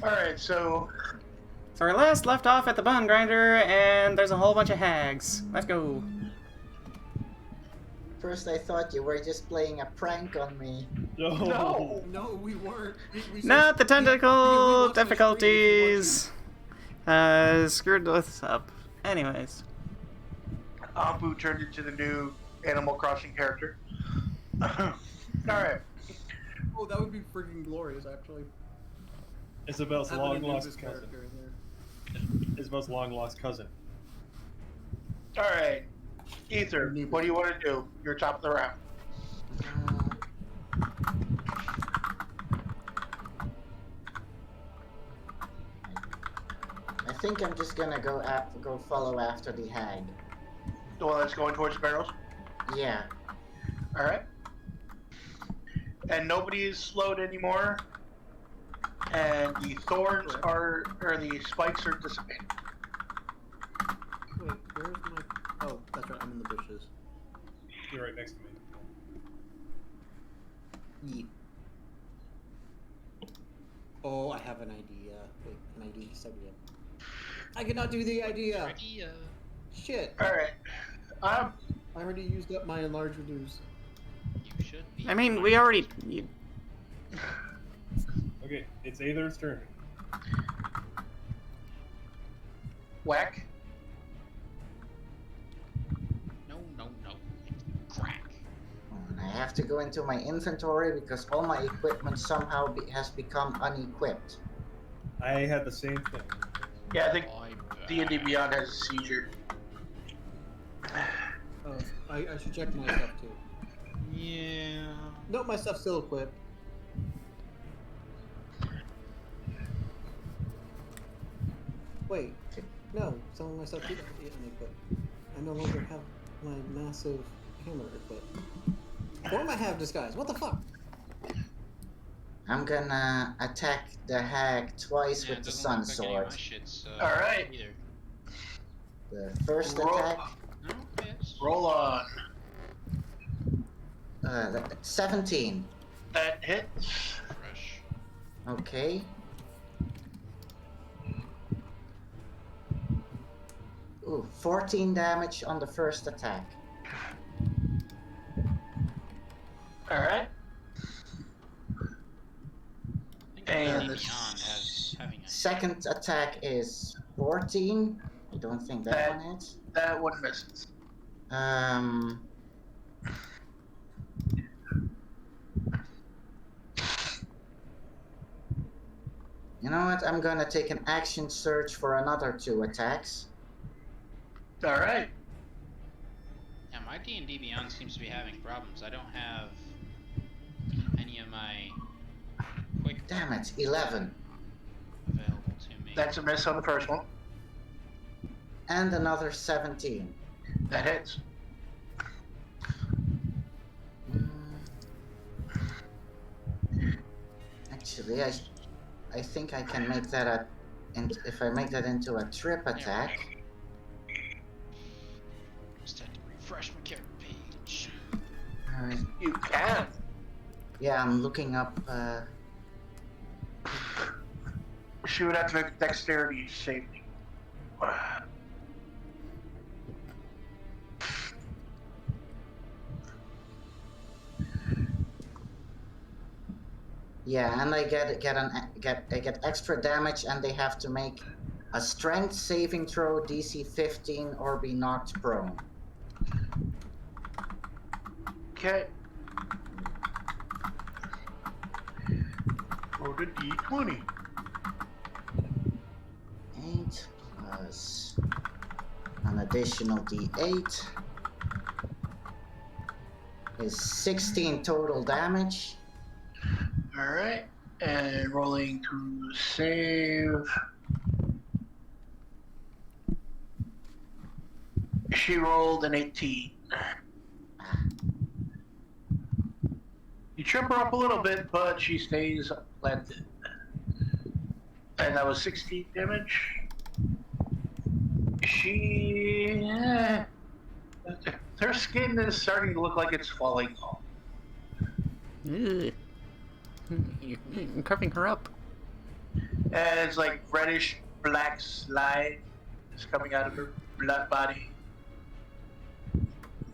Alright, so we last left off at the bone grinder, and there's a whole bunch of hags. Let's go. First I thought you were just playing a prank on me. no. No, we weren't. We Not the you can technical rewatch my screen difficulties. Screwed this up. Anyways. Anpu turned into the new Animal Crossing character. Alright. if you watch it. Oh, that would be freaking glorious, actually. Isabel's Having a long-lost Nubis cousin. character in there. Isabel's long-lost cousin. Alright. Ether, what do you want to do? You're top of the round. I think I'm just gonna go follow after the hag. The one that's going towards the barrels? Yeah. Alright. And nobody is slowed anymore. And the thorns or the spikes are dissipating. Wait, where's my... Oh, that's right, I'm in the bushes. You're right next to me. Yeet. Oh, I have an idea. Wait, can I do this idea? I cannot do the idea! Shit! Alright. I already used up my enlarge reduce. You should be. I mean, we already... Okay, it's Aether's turn. Whack. No. It's crack. And I have to go into my inventory because all my equipment somehow has become unequipped. I had the same thing. Yeah, I think Bye D&D bye. Beyond has a seizure. Oh, I should check my stuff too. Yeah. Nope, my stuff's still equipped. Wait, no, some of my stuff did unequipped. I no longer have my massive hammer equipped. Or I have disguise. What the fuck? I'm gonna attack the hag twice Yeah, with it the doesn't sun look like any of my sword. shit's, Alright. Either. The first Roll- attack, No, yes. Roll on. 17. That hits. Fresh. Okay. Ooh, 14 damage on the first attack. Alright. I think And D&D the Beyond has having a Second attack is 14. I don't think that That- one hits. That one misses. You know what? I'm gonna take an action surge for another 2 attacks. Alright. Yeah, my D&D Beyond seems to be having problems. I don't have any of my quick Damn it, 11. available to me. That's a miss on the first one. And another 17. That hits. Actually, I think I can make that if I make that into a trip attack. Just had to refresh my character page. You can. Yeah, I'm looking up. She would have to make a dexterity saving. Yeah, and I get extra damage, and they have to make a strength saving throw DC 15 or be knocked prone. Okay. Roll the D20. 8 plus an additional D8 is 16 total damage. Alright. And rolling to save. She rolled an 18. You trip her up a little bit, but she stays planted. And that was 16 damage. Her skin is starting to look like it's falling off. Ugh. You're covering her up. And it's like reddish black slime is coming out of her blood body.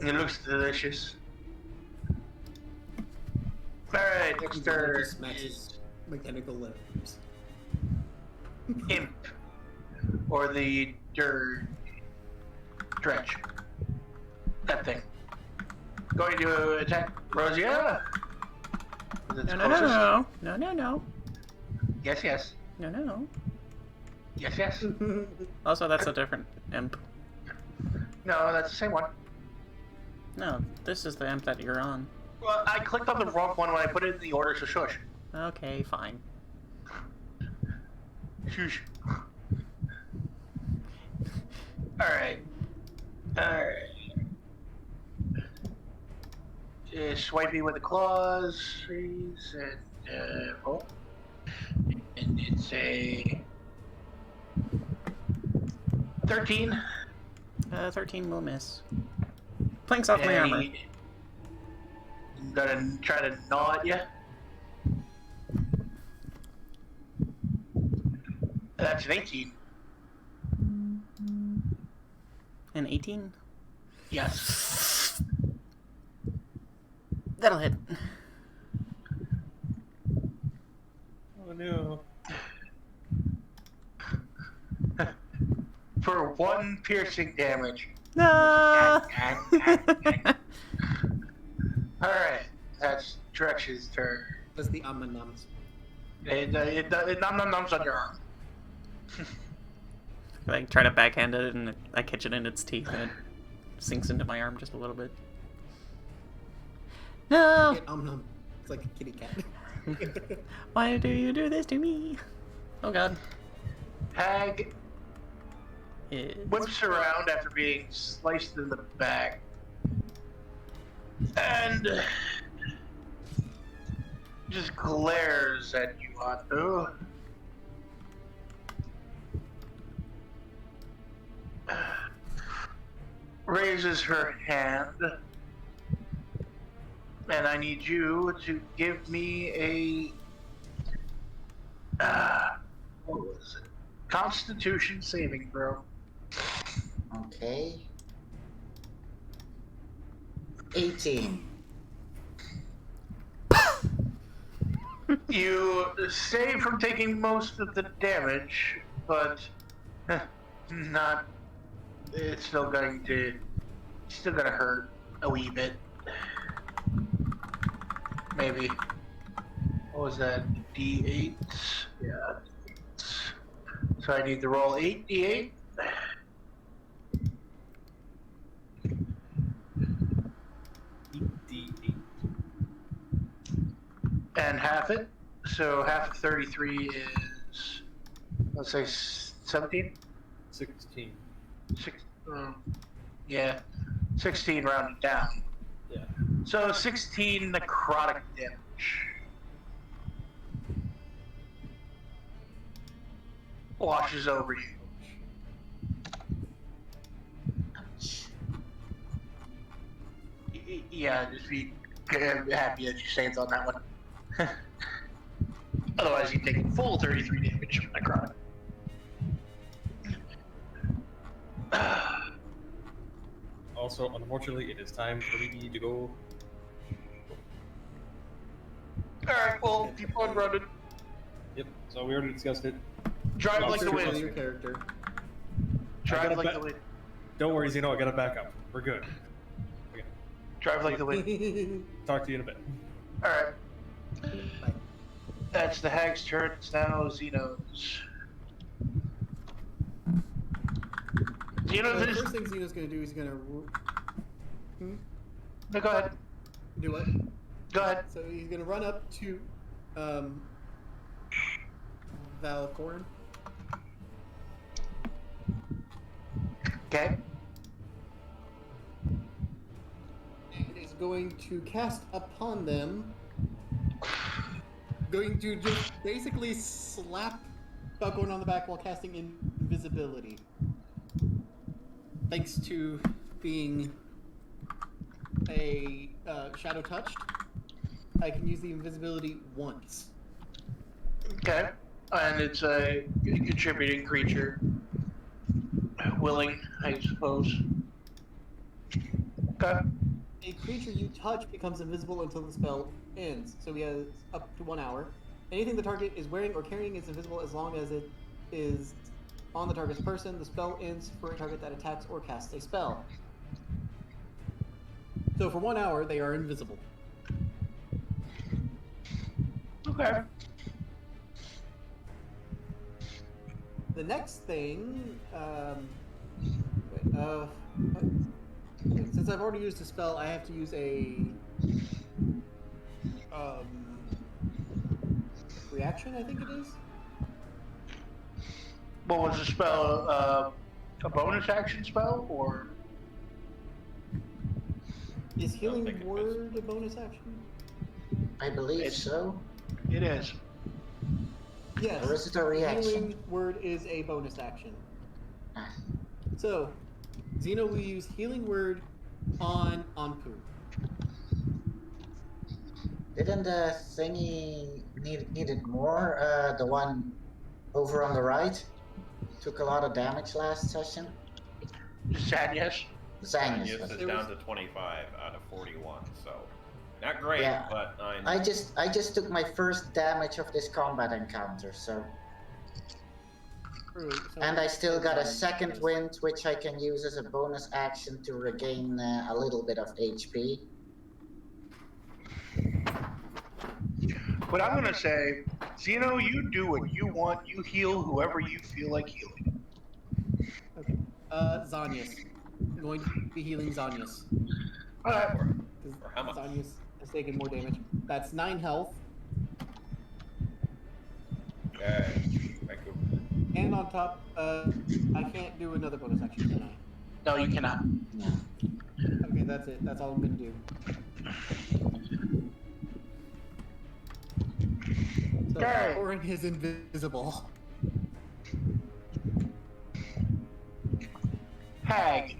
And it looks delicious. Alright, next He turn just smacks his is mechanical limbs. Imp. Or the Dredge. That thing. Going to attack Roseia. No. Yes, yes. No. Yes, yes. Also, that's a different imp. No, that's the same one. No, this is the imp that you're on. Well, I clicked on the wrong one when I put it in the order, so shush. Okay, fine. Shush. Alright. Swiping with the claws, freeze, and roll. And it's a 13. 13 will miss. Planks off my armor. I'm gonna try to gnaw at you. That's an 18. An 18? Yes. That'll hit. Oh no. For 1 piercing damage. No! Alright, that's Drex's turn. That's the nums. It nums on your arm. I try to backhand it and I catch it in its teeth and it sinks into my arm just a little bit. No! Get num. It's like a kitty cat. Why do you do this to me? Oh god. Hag It's... whips around after being sliced in the back. And just glares at you, Anpu. Raises her hand. And I need you to give me a what was it? Constitution saving throw. Okay. 18. You save from taking most of the damage, but not. It's still going to. Still gonna hurt a wee bit. Maybe. What was that? D8? Yeah. D8s. So I need to roll 8 D8. D8. And half it. So half of 33 is, let's say, 17? 16. Yeah. 16 rounded down. Yeah. So 16 necrotic damage. Washes over you. Yeah, just be happy that you saved on that one. Otherwise, you'd take full 33 damage from necrotic. Also, unfortunately, it is time for me to go. Alright, well, keep on running. Yep, so we already discussed it. Drive Well, like the sure, wind. Your character. Drive gotta like bet- the wind. Don't worry, Zino, I got a backup. We're good. Drive like the wind. Talk to you in a bit. Alright, Bye. that's the hag's turn. It's now Zeno's. Zeno's The is. first thing Xeno's gonna do is he's gonna. No, go ahead. Do what? Go ahead. So he's gonna run up to Valkorran. Okay. And is going to cast upon them. Going to just basically slap Valkorran on the back while casting invisibility. Thanks to being a shadow touched, I can use the invisibility once. Okay. And it's a contributing creature. Willing, I suppose. Okay. A creature you touch becomes invisible until the spell ends, so he has up to 1 hour. Anything the target is wearing or carrying is invisible as long as it is on the target's person. The spell ends for a target that attacks or casts a spell. So for 1 hour, they are invisible. Okay. The next thing, since I've already used a spell, I have to use a reaction, I think it is. What was the spell? A bonus action spell, or? Is think Healing it Word a bonus action? I believe so. It is. Yes. Or is it a reaction? Healing Word is a bonus action. Ah. So, Zino will use Healing Word on Anpu. Didn't the thingy needed more? The one over on the right took a lot of damage last session. Xanyas. Xanyas. Xanyas is It down was- to 25 out of 41, so not great, Yeah. but I just took my first damage of this combat encounter, so True, so- and I still got a second wind, which I can use as a bonus action to regain a little bit of HP. But I'm gonna say, Zino, you do what you want. You heal whoever you feel like healing. Okay. Xanyas. I'm going to be healing Xanyas. Alright. Because For how much? Xanyas has taken more damage. That's 9 health. okay. Thank you. And on top, I can't do another bonus action, can I? No, you cannot. No. Okay, that's it. That's all I'm going to do. So, Okay. Valkorran is invisible. Hag.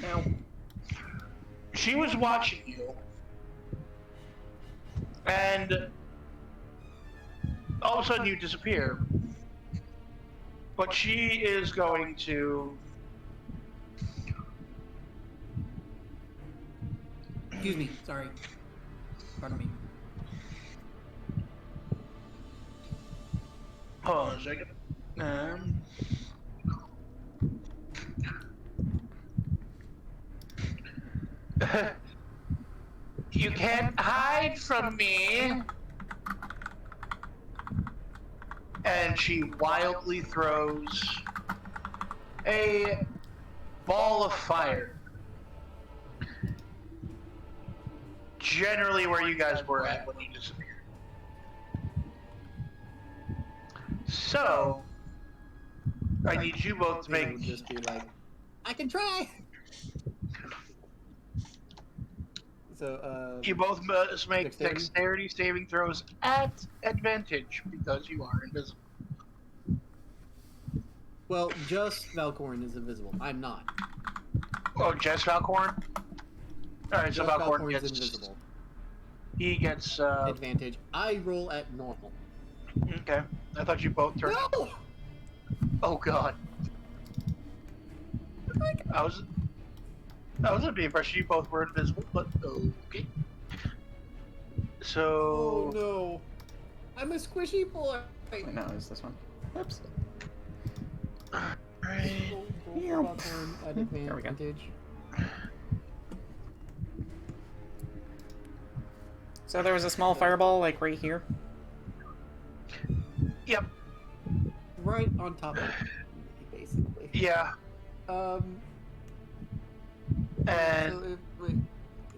Now, She was watching you, and all of a sudden you disappear. But she is going to. Excuse me. Sorry. Pardon me. Hold on a second. You can't hide from me. And she wildly throws a ball of fire. Generally where you guys were at when you disappeared. So, I need you both to Zino make. would just be like, I can try! So, You both must make Dexterity? dexterity saving throws at advantage because you are invisible. well, just Valkorran is invisible. I'm not. Oh, just Valkorran? Alright, so Just Valkorran Valkorran's gets. invisible. He gets. Advantage. I roll at normal. Okay. I thought you both turned. No! Oh god. I was under the impression you both were invisible, but okay. So. Oh no. I'm a squishy boy! wait, no, it's this one. Oops. Alright. Roll Yeah. Valkorran at There we go. advantage. So there was a small fireball, like, right here. Yep. Right on top of it, basically. Yeah. And So if, wait,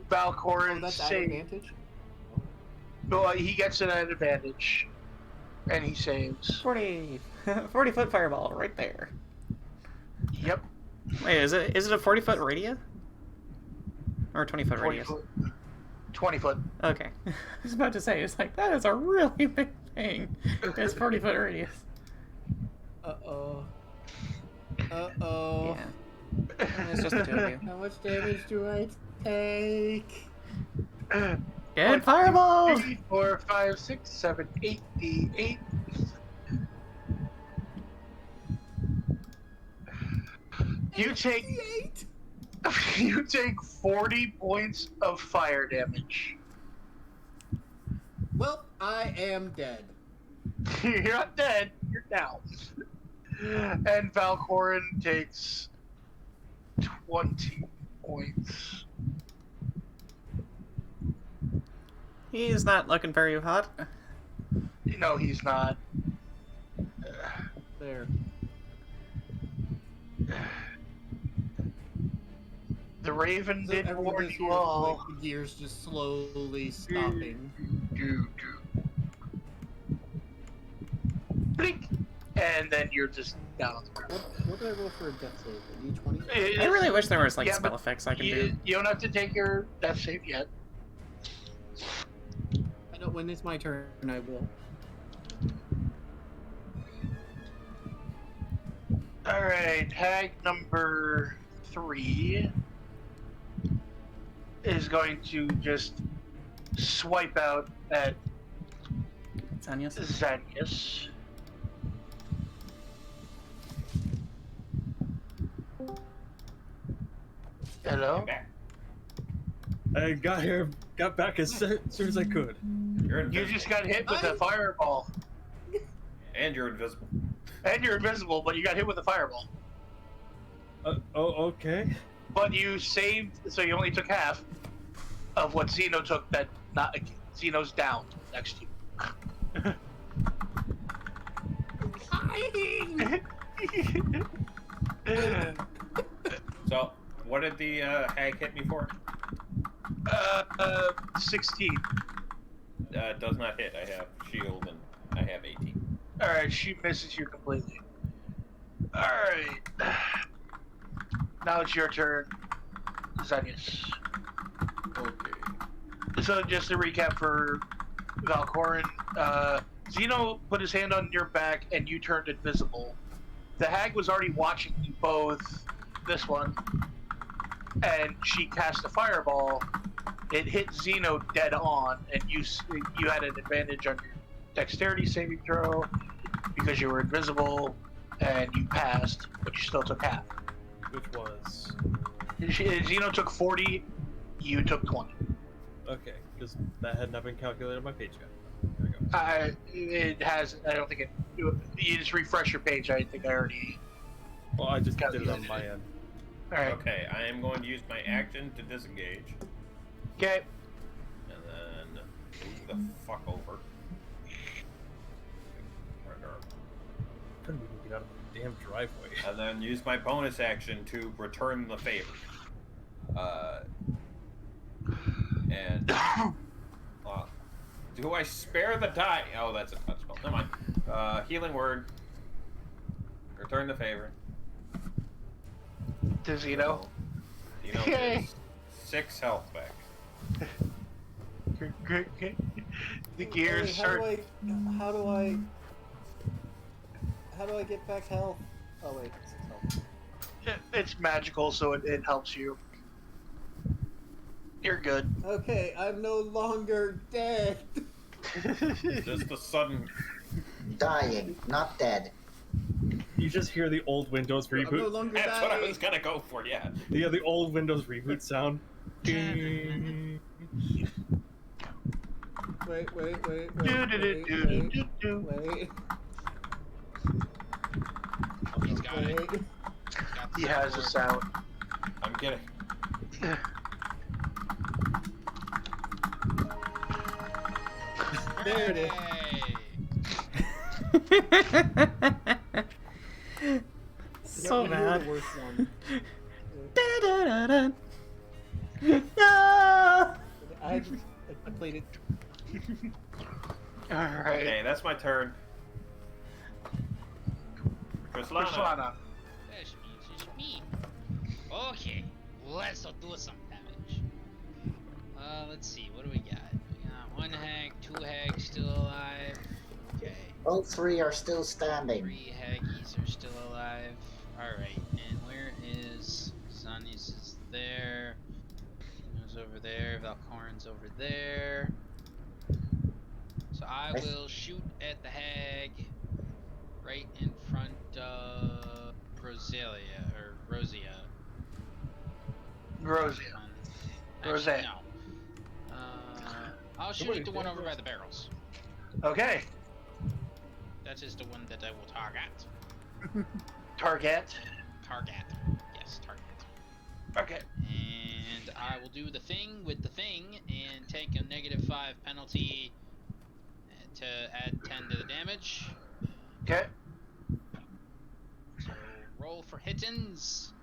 Valkorran that's at saves. advantage? Well, he gets it at advantage. And he saves. 40 40-foot fireball right there. Yep. Wait, is it a 40-foot radius? Or 20-foot 20 radius? foot. 20 foot. Okay. I was about to say, it's like, that is a really big thing. It's 40-foot radius. Uh-oh. Uh-oh. Yeah. It's just the two of you. How much damage do I take? Good fireball! 3, 4, 5, 6, 7, 8, D8. You take you take 40 points of fire damage. Well, I am dead. You're not dead. You're down. And Valkorran takes 20 points. He's not looking very hot. No, he's not. There. The Raven So did everyone warn just you hears, all. like, the gears just slowly stopping. Blink! And then you're just down on the ground. What did I roll for a death save? A D20? I really wish there was like Yeah, spell but effects I can you, do. you don't have to take your death save yet. I know when it's my turn, I will. Alright, hag number 3 is going to just swipe out at Xanyas? Xanyas. Hello? Back. I got back as soon as I could. You're You invisible. just got hit with a fireball. And you're invisible. And you're invisible, but you got hit with a fireball. Okay. But you saved, so you only took half of what Zino took. That not Zino's down next to you. So, what did the hag hit me for? 16. Does not hit. I have shield and I have 18. Alright, she misses you completely. Alright. Now it's your turn, Xanyas. Okay. So just to recap for Valkorran, Zino put his hand on your back and you turned invisible. The hag was already watching you both, this one, and she cast a fireball. It hit Zino dead on, and you had an advantage on your dexterity saving throw because you were invisible, and you passed, but you still took half. Which was... Zino took 40, you took 20. Okay, because that had not been calculated on my page yet. There we go. It has, I don't think it, you just refresh your page, I think I already... Well, I just did it on my end. Alright. Okay, I am going to use my action to disengage. Okay. And then move the fuck over. Couldn't even get out of the damn driveway. And then use my bonus action to return the favor. Do I spare the die? Oh, that's a touch spell. Never mind. Healing word. Return the favor. To Zino. Zino gets 6 health back. The gears Wait, start. how do I get back health? Oh wait, 6 health. It's magical, so it helps you. You're good. Okay, I'm no longer dead. Just a sudden. Dying, not dead. You just hear the old Windows I'm no reboot. longer That's what I dying. was gonna go for, yeah. Yeah, the old Windows reboot sound. Wait. He's got it. Wait. Got the He has a sound. I'm kidding. There it is. Hey. So You're bad. the worst one. Da-da-da-da. No! I played it. Alright. Okay, that's my turn. Krislana. Krislana. It's me. Okay, let's do some damage. Let's see, what do we got? We got 1 hag, 2 hags still alive. Okay. All 3 are still standing. 3 haggies are still alive. Alright, and where is Xanyas is there. Zino's over over there. Valkorran's over there. So I will shoot at the hag right in front of Roseia. Roseia. Actually, Roseia. no. I'll shoot at the one over by the barrels. Okay. That is the one that I will target. Target. Yes, target. Okay. And I will do the thing with the thing and take a -5 penalty to add 10 to the damage. Okay. So roll for hittins.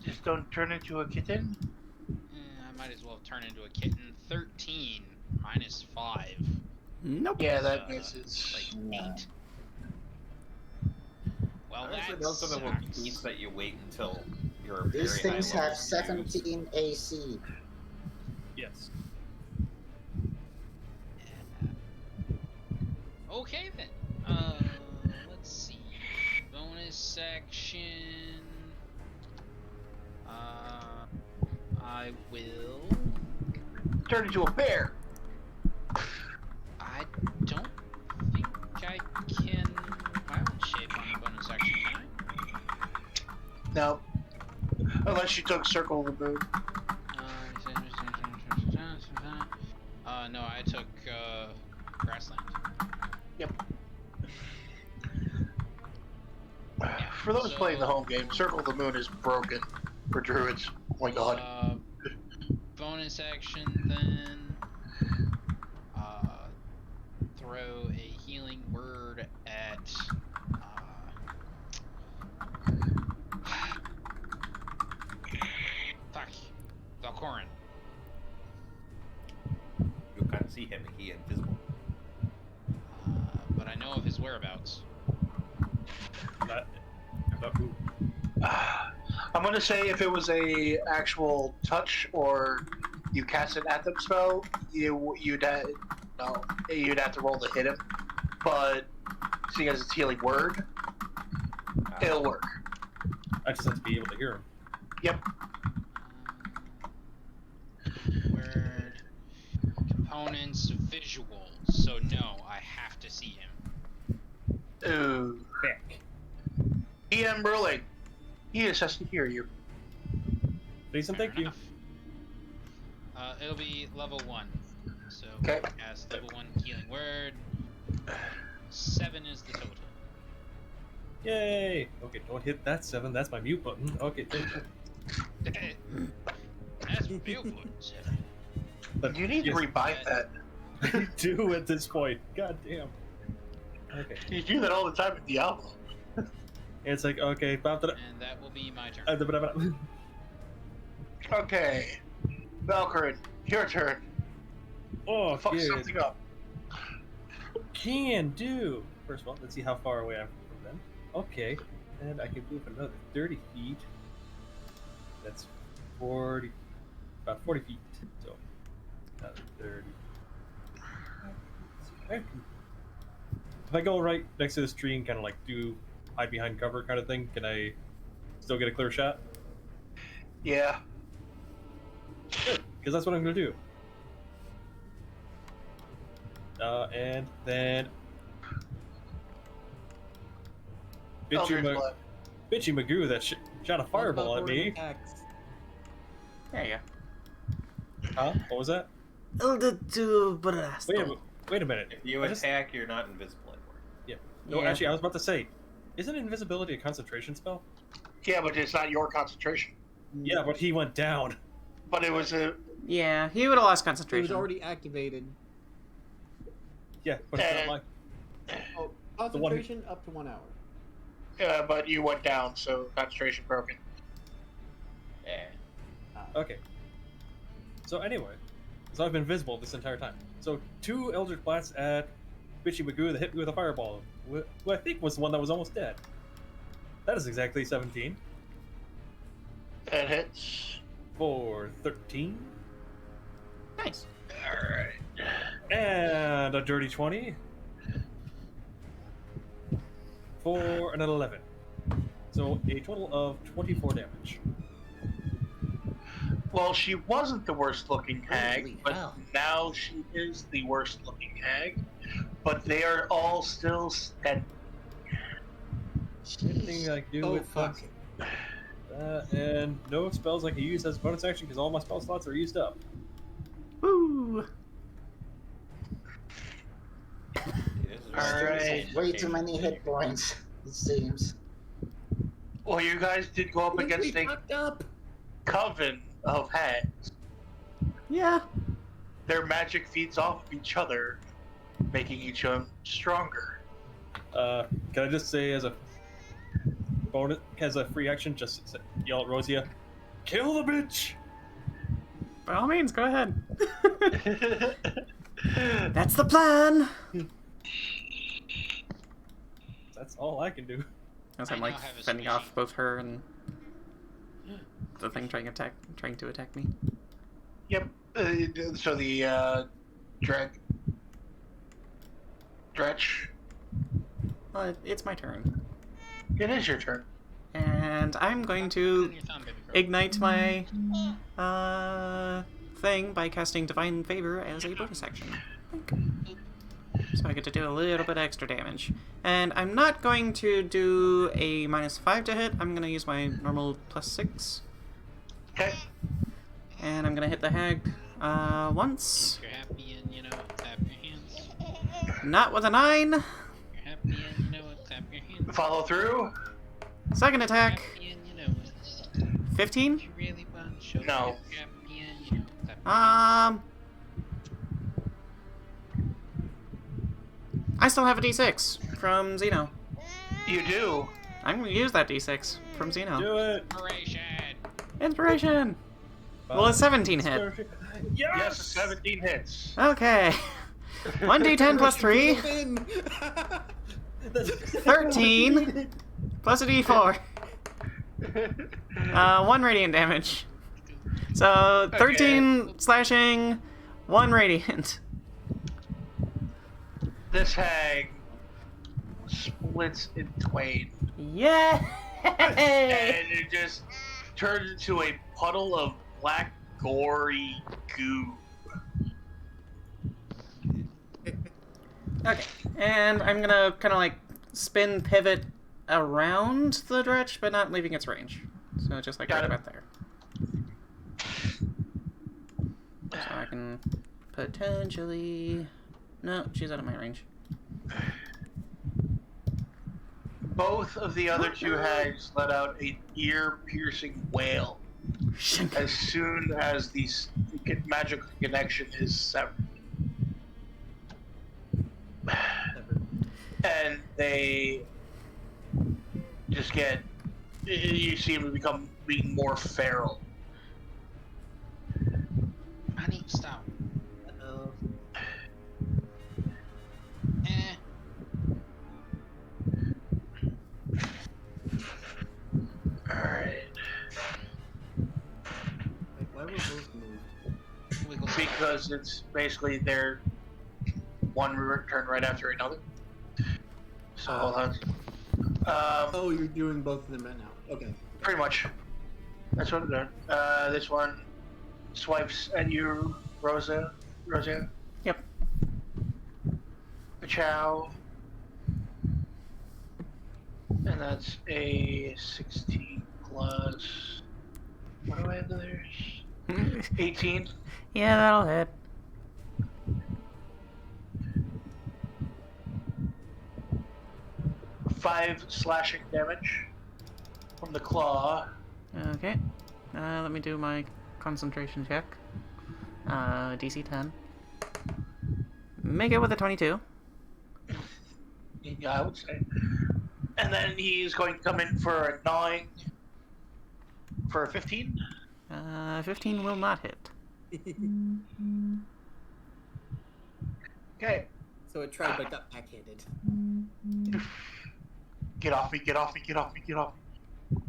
Just don't turn into a kitten. I might as well turn into a kitten. 13 -5. Nope. Yeah, that misses. Like 8. Well, Honestly, that those are the sucks. keys that you wait until you're These very things high level have to use. 17 AC. Yes. Okay then. Let's see. Bonus action. I will. Turn into a bear. I don't think I can wild shape on the bonus action, can No. Unless you took Circle of the Moon. I? No, I took Grassland. Yep. For those playing the home game, Circle of the Moon is broken for druids. Oh my god. Bonus action then. Throw a healing word at. Fuck. Valkorran. You can't see him, he invisible. But I know of his whereabouts. Not who. I'm gonna say if it was a actual touch or you cast an Anthem spell, you'd have to roll to hit him. But seeing as it's healing word, it'll work. I just have to be able to hear him. Yep. Word. Components visual. So no, I have to see him. Ooh. Back. EM Burling. He just has to hear you. Please and Fair thank you. enough. It'll be level 1. So Okay. cast level 1 healing word. 7 is the total. Yay! Okay, don't hit that 7. That's my mute button. Okay, thank you. That's real good. 7. But You need to revive that. I do at this point. God damn. Okay. You do that all the time in Diablo. It's like, okay, And that will be my turn. Okay. Valkorran, your turn. Oh, Fuck good. something up. Can do. First of all, let's see how far away I am from them. Okay, and I can move another 30 feet. That's 40, about 40 feet. So, another 30. If I go right next to this tree and kind of like do hide behind cover kind of thing, can I still get a clear shot? Yeah. Good, because that's what I'm going to do. And then Eldritch Blast. Bitchy Magoo that shot a fireball at me. There you Huh? What was that? go. Wait a minute. If you attack, you're not invisible anymore. Yeah. No, Yeah. actually, I was about to say, isn't invisibility a concentration spell? Yeah, but it's not your concentration. Yeah, but he went down. But it was a. Yeah, he would have lost It was concentration. already activated. Yeah, but it's not like. Oh, concentration up to 1 hour. But you went down, so concentration broken. Yeah. Okay. So anyway, so I've been visible this entire time. So 2 Eldritch Blasts at Bitchy Magoo that hit me with a fireball, who I think was the one that was almost dead. That is exactly 17 It hits. for 13. Nice. Alright. And a dirty 20 for an 11. So a total of 24 damage. Well, she wasn't the worst looking hag, Holy but hell. now she is the worst looking hag. But they are all still steady. Anything I can do Oh, with fuck. and no spells I can use as a bonus action because all my spell slots are used up. Woo! This is All very right. insane. Way too many hit points, it seems. Well, you guys did go up against a fucked up. coven of hags. Yeah. Their magic feeds off of each other, making each other stronger. Can I just say as a bonus, as a free action, just yell at Roseia, "Kill the bitch!" By all means, go ahead. That's the plan. That's all I can do. As I'm I like now have a fending species. off both her and the thing trying to attack me. Yep. So the Dretch. It's my turn, It is your turn. and I'm going to ignite my thing by casting Divine Favor as a bonus action. So I get to do a little bit extra damage. And I'm not going to do a -5 to hit. I'm going to use my normal +6. Okay. And I'm going to hit the hag once. If you're happy and clap your hands. Not with a 9. You're happy and clap your hands. Follow through. Second attack. Happy and it. 15. You really want to show No. you're happy and clap your hands. I still have a D6 from Zino. You do. I'm going to use that D6 from Zino. Do it. Inspiration. Inspiration! Will a 17 hit? Yes, 17 hits. Okay. 1d10 plus 3. 13 plus a d4. 1 radiant damage. So 13 slashing, 1 radiant. This hag splits in twain, Yay! and it just turns into a puddle of black, gory goo. Okay, and I'm gonna kind of like spin pivot around the dretch, but not leaving its range. So just like Got right it. about there. So I can potentially... No, she's out of my range. Both of the other two hags let out an ear-piercing wail as soon as the magical connection is severed. And they just get... You see them being more feral. Honey, stop. Uh-oh. Alright. Like, why were those moved? Wiggle. Because it's basically their one turn right after another. So hold on. Oh, you're doing both of them right now. Okay. Pretty much. That's what I'm doing. This one swipes at you, Roseia. Yep. Chow. And that's a 16 plus... What do I have there? 18. Yeah, that'll hit. Five slashing damage from the claw. Okay. Let me do my concentration check. DC 10. Make it with a 22. Yeah, I would say. And then he's going to come in for a gnawing for a 15. 15 will not hit. Okay. So it tried but got backhanded. Get off me, get off me, get off me, get off me.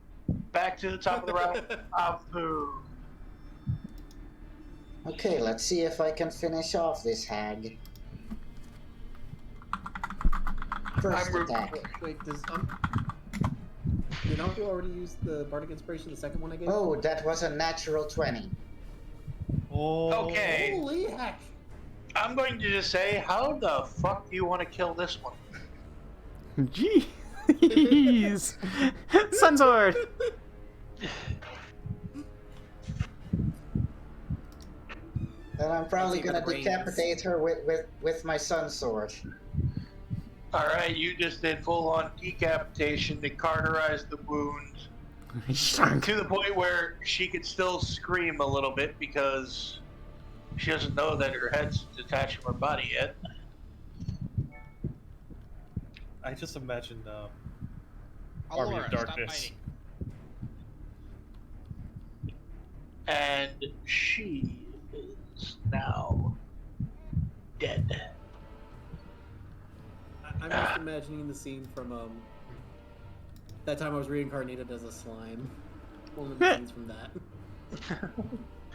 Back to the top of the round. Anpu. Okay, let's see if I can finish off this hag. First I'm attack. Wait, does did Anpu already use the Bardic Inspiration, the second one I gave? Oh, that was a natural 20. Oh. Okay. Holy heck! I'm going to just say, how the fuck do you want to kill this one? Jeez. Sunsword. Then I'm probably Let's see gonna the brains. decapitate her with my sun sword. Alright, you just did full-on decapitation to cauterize the wound to the point where she could still scream a little bit because she doesn't know that her head's detached from her body yet. I just imagined Army Allura, of stop Darkness. fighting. And she is now dead. I'm just imagining the scene from that time I was reincarnated as a slime. One of the scenes from that.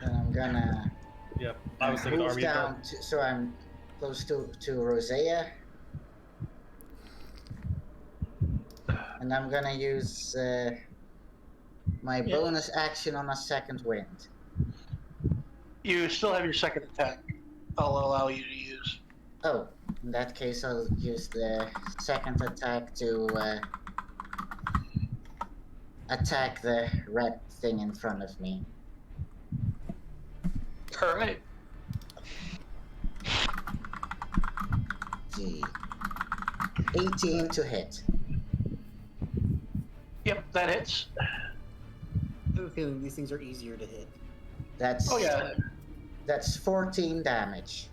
And I'm gonna Yep, I was thinking move Army of down, Darkness. so I'm close to Roseia. And I'm gonna use my bonus action on a second wind. You still have your second attack. I'll allow you to use. Oh, in that case, I'll use the second attack to attack the red thing in front of me. Alright. Gee. 18 to hit. Yep, that hits. I have a feeling these things are easier to hit. That's Oh yeah. That's 14 damage.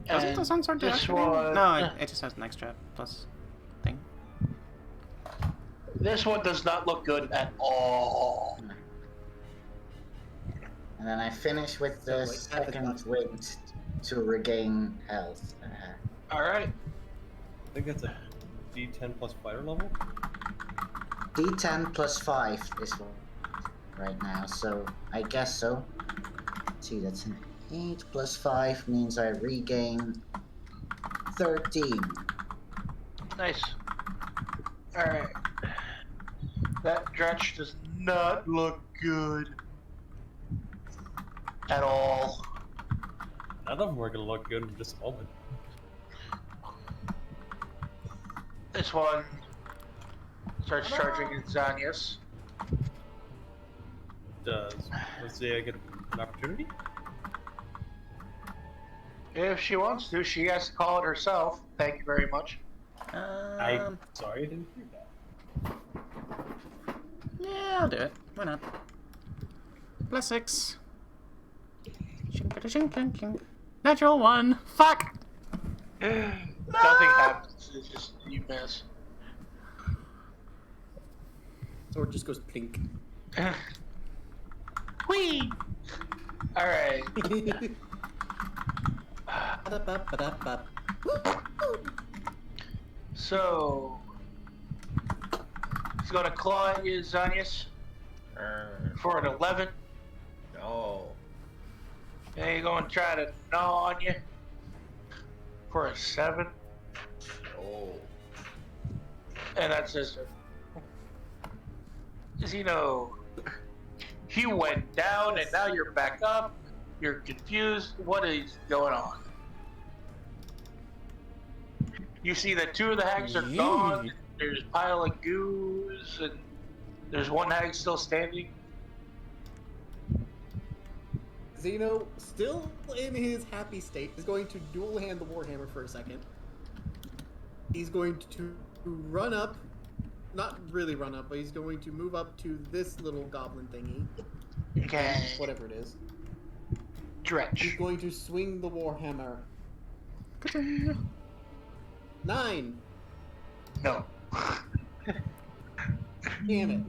Doesn't And the sunsword do this extra damage? one- No, it just has an extra plus thing. This one does not look good at all. And then I finish with the So, like, at the second top. wind to regain health. Alright. I think that's a D10 plus fighter level. D10 plus 5 is right now, so I guess so. Let's see, that's an 8 plus 5 means I regain 13. Nice. Alright. That drench does not look good. At all. None of them are gonna look good in just a moment. This one starts charging at Xanyas. Does Roseia get an opportunity? If she wants to, she has to call it herself. Thank you very much. I'm sorry, I didn't hear that. Yeah, I'll do it. Why not? Plus 6. Natural 1. Fuck! Nothing happens. It's just you miss. Sword just goes plink. Whee! Alright. So he's gonna claw at you, Xanyas, for an 11. No. And he's gonna try to gnaw on you for a 7. Oh. And that's just Zino. He went down and now you're back up. You're confused. What is going on? You see that 2 of the hags are gone. There's a pile of goos, and there's 1 hag still standing. Zino, still in his happy state, is going to dual hand the Warhammer for a second. He's going to run up, not really run up, but he's going to move up to this little goblin thingy, Okay. whatever it is. Dretch. He's going to swing the Warhammer. 9! No. Damn it.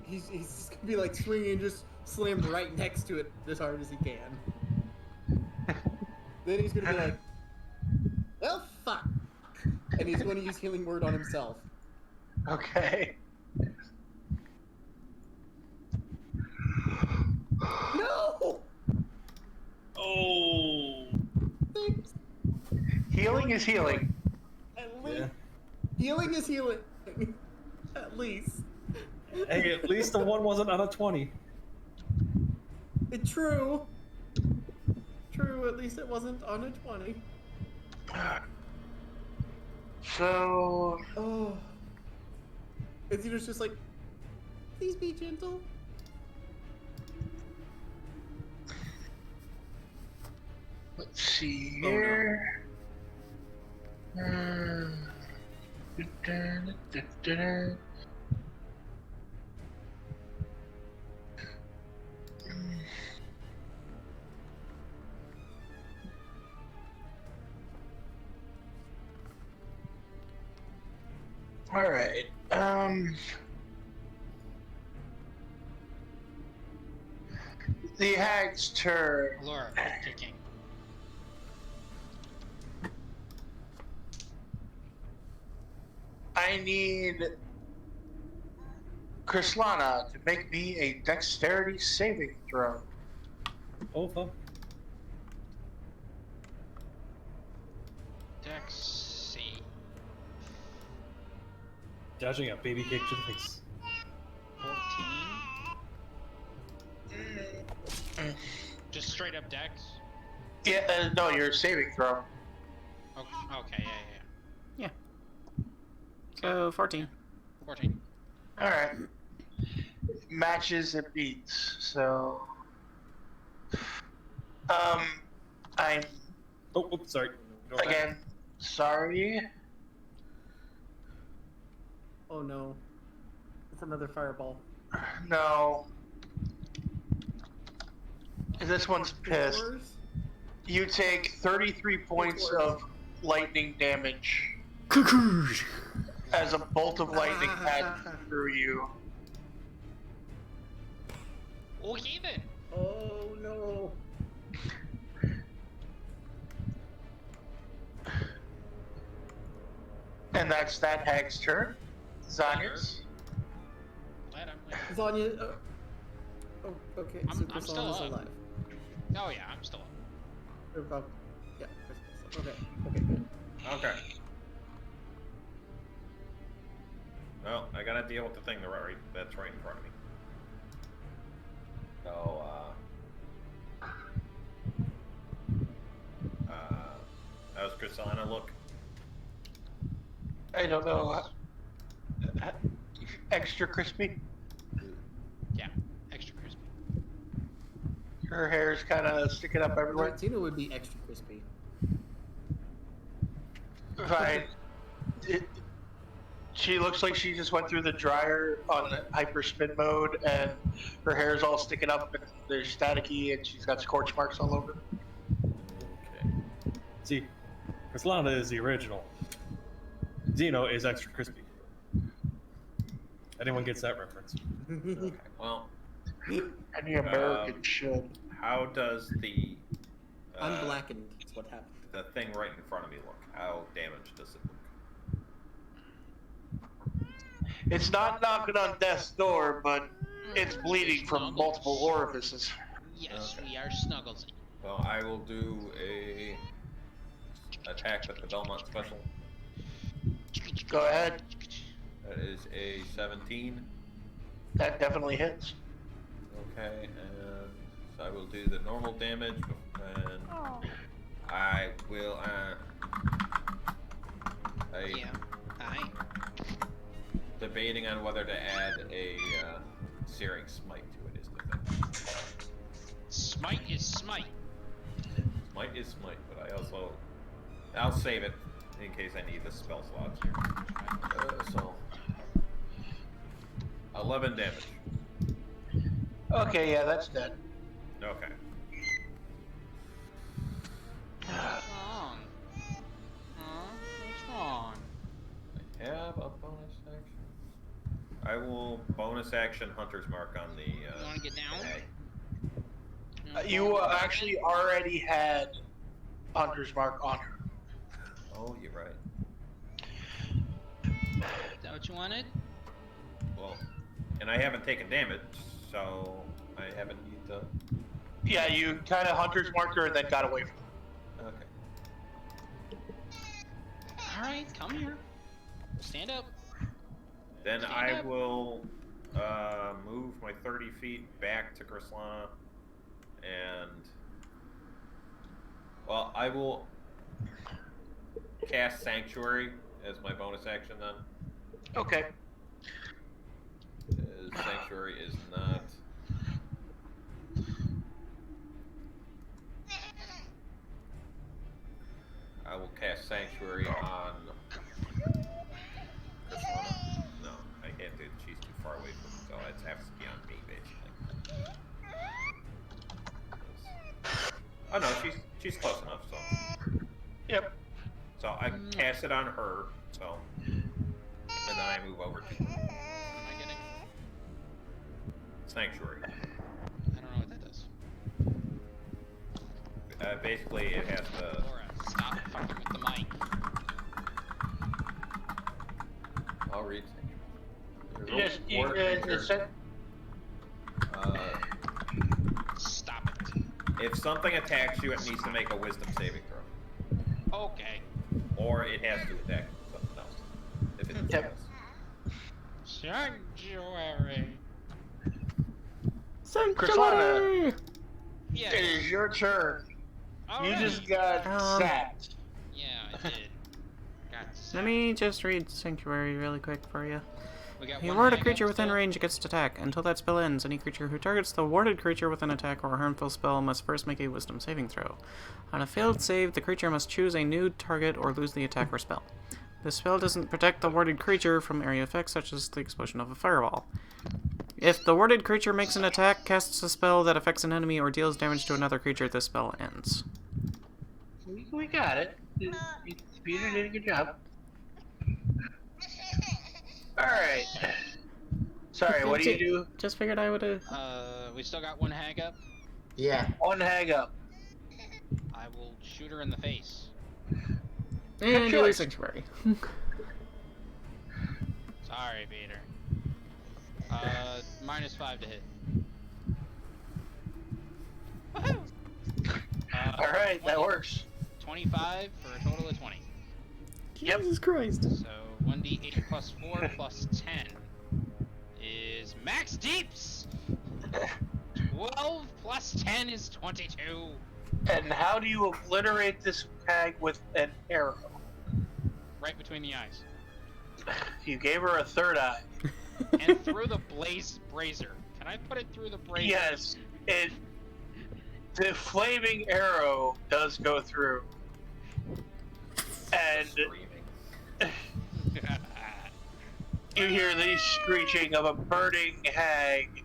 He's just gonna be like swinging and just slam right next to it as hard as he can. Then he's gonna be like, well, fuck. And he's going to use Healing Word on himself. Okay. No! Oh. Thanks. Healing is healing. At least. Yeah. Healing is healing. At least. Hey, at least the one wasn't on a 20. It's true. True, at least it wasn't on a 20. So, Oh. And Zeno's just like, please be gentle. let's see Oh, no. here. All right. The hag's turn. Laura, kicking. I need Krislana to make me a dexterity saving throw. Oh, fuck. Dex save. Dodging a baby kick to the face. 14. Just straight up dex? Yeah, no, your saving throw. Okay, yeah. So 14. 14. All right. Matches and beats. So, I'm Oh, sorry. Go back. again sorry. Oh no. It's another fireball. No. This one's It's pissed. worse. You take 33 points of lightning damage as a bolt of lightning passes through you. Okay then. Oh no. And that's that hag's turn. Xanyas. Glad I'm Zanya. Oh, okay. So I'm still Krislana's up. alive. Oh yeah, I'm still up. Or yeah. Okay. Okay. Good. Okay. Well, I gotta deal with the thing that's right in front of me. So, how's Krislana look? I don't know. Extra crispy. Yeah, extra crispy. Her hair's kind of sticking up everywhere. Zino would be extra crispy. Fine. She looks like she just went through the dryer on hyper spin mode, and her hair's all sticking up, and there's staticky, and she's got scorch marks all over. Okay. See, Krislana is the original. Zino is extra crispy. Anyone gets that reference? Okay. Well, Any American should. how does the Unblackened is what happened. the thing right in front of me look? How damaged does it look? It's not knocking on death's door, but it's bleeding from multiple orifices. Yes, Okay. we are snuggles. Well, I will do a attack with the Belmont special. Go ahead. That is a 17. That definitely hits. Okay, and so I will do the normal damage, and I will. Yeah. Aye. Debating on whether to add a searing smite to it is the thing. Smite is smite. Smite is smite, but I'll save it in case I need the spell slots here. So 11 damage. Okay, yeah, that's dead. Okay. What's wrong? Huh? What's wrong? I have a bonus action. I will bonus action Hunter's Mark on the. You wanna get down? hag. You actually already had Hunter's Mark on her. Oh, you're right. Is that what you wanted? Well, and I haven't taken damage, so I haven't need to. Yeah, you kind of Hunter's Marked her and then got away from her. Okay. Alright, come here. Stand up. Then Stand I up. will move my 30 feet back to Krislana and well, I will cast Sanctuary as my bonus action then. Okay. Sanctuary is not. I will cast Sanctuary on Krislana. No, I can't do it. She's too far away from me, so it has to be on me, basically. Oh no, she's close enough. So. Yep. So I cast it on her. So, and then I move over to her. What am I getting? Sanctuary. I don't know what that does. Basically, it has the. Laura, stop fucking with the mic. I'll read. Yes, Stop it. If something attacks you, it needs to make a Wisdom saving throw, Okay. or it has to attack something else. If it Yep. Sanctuary. Krislana, Yeah. it is your turn. You Alright. just got sacked. Yeah, I did. Got Let me just read Sanctuary really quick for you. We got You one ward a hang creature up within still? range against attack. Until that spell ends, any creature who targets the warded creature with an attack or harmful spell must first make a Wisdom saving throw. On a failed save, the creature must choose a new target or lose the attack or spell. This spell doesn't protect the warded creature from area effects such as the explosion of a fireball. If the warded creature makes an attack, casts a spell that affects an enemy, or deals damage to another creature, this spell ends. We got it. Peter did a good job. Alright. Sorry, what do you do? Just figured I would have... We still got one hag up. Yeah. One hag up. I will shoot her in the face. And you choice. Sanctuary. Sorry, Peter. -5 to hit. Woohoo! Alright, that 20 works. 25 for a total of 20. Yep. Jesus Christ. So 1d8 plus 4 plus 10 is max deeps! 12 plus 10 is 22. And how do you obliterate this hag with an arrow? Right between the eyes. You gave her a third eye. And through the brazier. Can I put it through the brazier? Yes, the flaming arrow does go through. And Screaming. you hear the screeching of a burning hag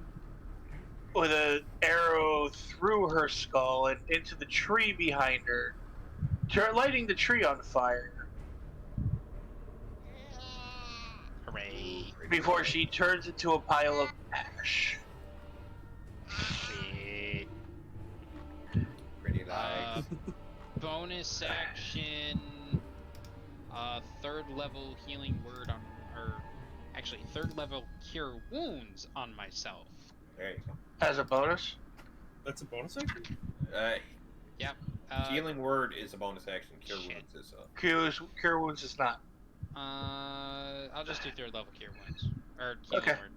with an arrow through her skull and into the tree behind her, lighting the tree on fire Hooray. before she turns into a pile of ash. Sweet. Pretty nice. Bonus action, third level healing word on, or actually third level cure wounds on myself. There you go. As a bonus? That's a bonus action? Yep. Healing word is a bonus action. Cure Shit. wounds is a. Cure wounds is not. I'll just do third level cure wounds. Or healing Okay. word.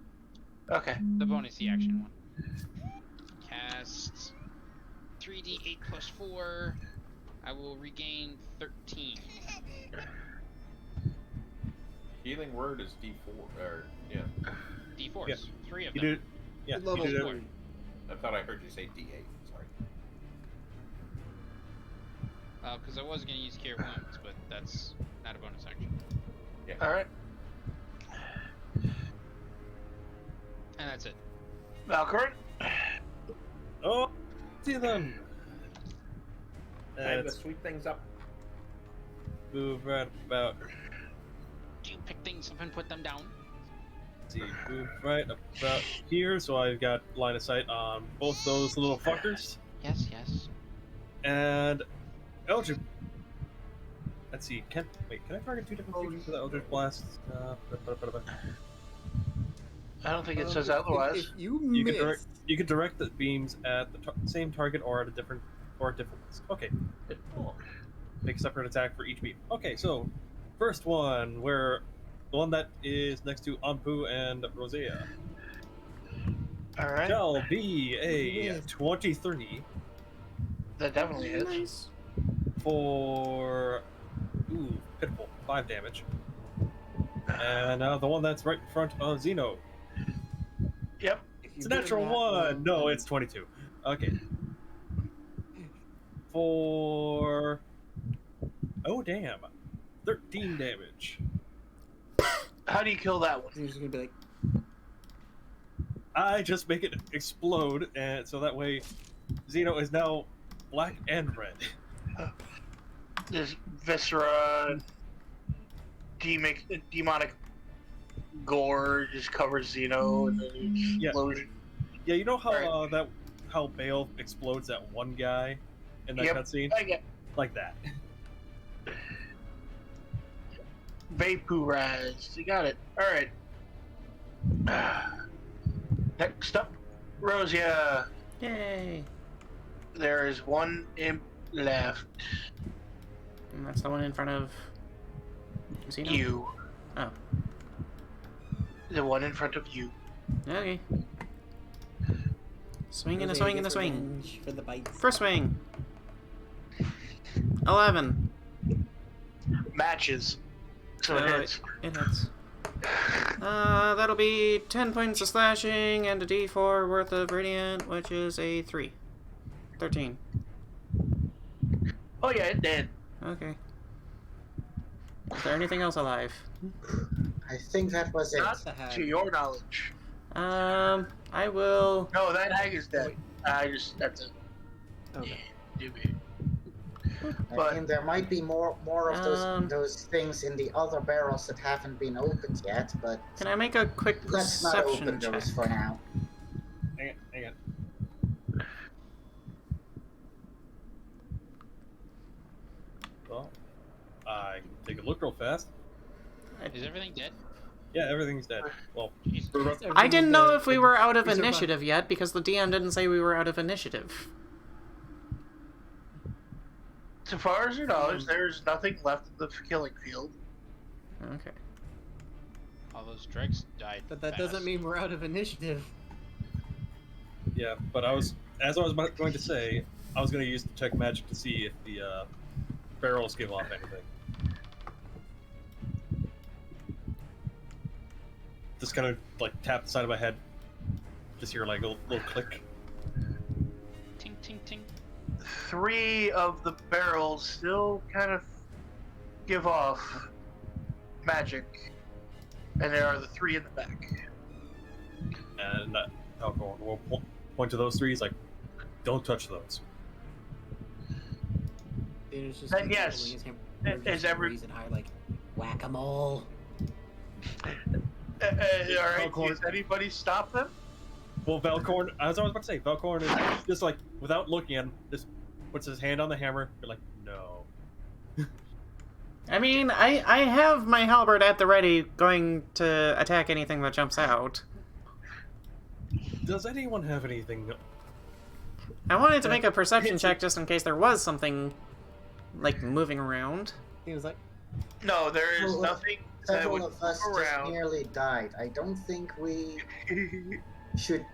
Okay. The bonusy action one. Cast 3d8 plus 4. I will regain 13. Healing word is D4, or yeah. D4s. Yeah. 3 of You them. did. Yeah. You Level did four. it. I thought I heard you say D8. Sorry. Because I was going to use cure wounds, but that's not a bonus action. Yeah. Alright. And that's it. Valkorran? Oh, see them. Time to Let's sweep things up. move right about. Do you pick things up and put them down? Let's see, move right about here. So I've got line of sight on both those little fuckers. Yes, yes. And Eldritch. Let's see. Can I target two different creatures with the Eldritch Blast? I don't think it says otherwise. If you You miss, can direct the beams at the same target or at a different ones. Okay. Make a separate attack for each beam. Okay, so first one, where the one that is next to Anpu and Roseia Alright. shall be a Yes. 23 That definitely hits. Nice. For pitiful 5 damage. And now the one that's right in front of Zino. Yep. If It's you a get natural that 1. No, then- it's 22. Okay. For damn, 13 damage. How do you kill that one? You're just gonna be like, I just make it explode, and so that way, Zino is now black and red. This viscera, demonic gore just covers Zeno and then Yeah. explosion. Yeah, you know how Right. how Bale explodes that one guy in that Yep. cutscene? I get Like that. vaporized. You got it. All right. Next up, Roseia. Yay. There is one imp left. And that's the one in front of Zino? You. Oh. The one in front of you. Okay. Swing and a Roseia swing and a gets swing. revenge for the bites. First swing. 11. Matches. So it Uh, hits. It hits. That'll be 10 points of slashing and a d4 worth of radiant, which is a 3. 13. Oh yeah, it did. Okay. Is there anything else alive? I think that was it. Not The hag. to your knowledge. I will... No, that hag is dead. That's it. Okay. Do me. I But- mean, there might be more of Um, those things in the other barrels that haven't been opened yet, but Can I make a quick let's not perception open check? those for now. Hang on. Well, I can take a look real fast. Is everything dead? Yeah, everything's dead. Well, Jesus. I didn't know if we were out of We survived. initiative yet, because the DM didn't say we were out of initiative. So far as your knowledge, there's nothing left of the killing field. Okay. All those dregs died. But that fast. doesn't mean we're out of initiative. yeah, but as I was going to say, I was going to use detect magic to see if the barrels give off anything. Just kind of like tap the side of my head. Just hear like a little click. Ting ting ting. 3 of the barrels still kind of give off magic, and there are the 3 in the back. And Valkorran will point to those 3. He's like, "Don't touch those." It's just Then yes, holding his hammer, is just every- raise it high like whack-a-mole. All right, Valkorn. does anybody stop them? Well, Valkorn, as I was about to say, Valkorn is just like, without looking at him, just puts his hand on the hammer. You're like, no. I mean, I have my halberd at the ready, going to attack anything that jumps out. Does anyone have anything? I wanted to make a perception check just in case there was something, like, moving around. He was like, No, there is Well, nothing that Several would of us move just around. nearly died. I don't think we should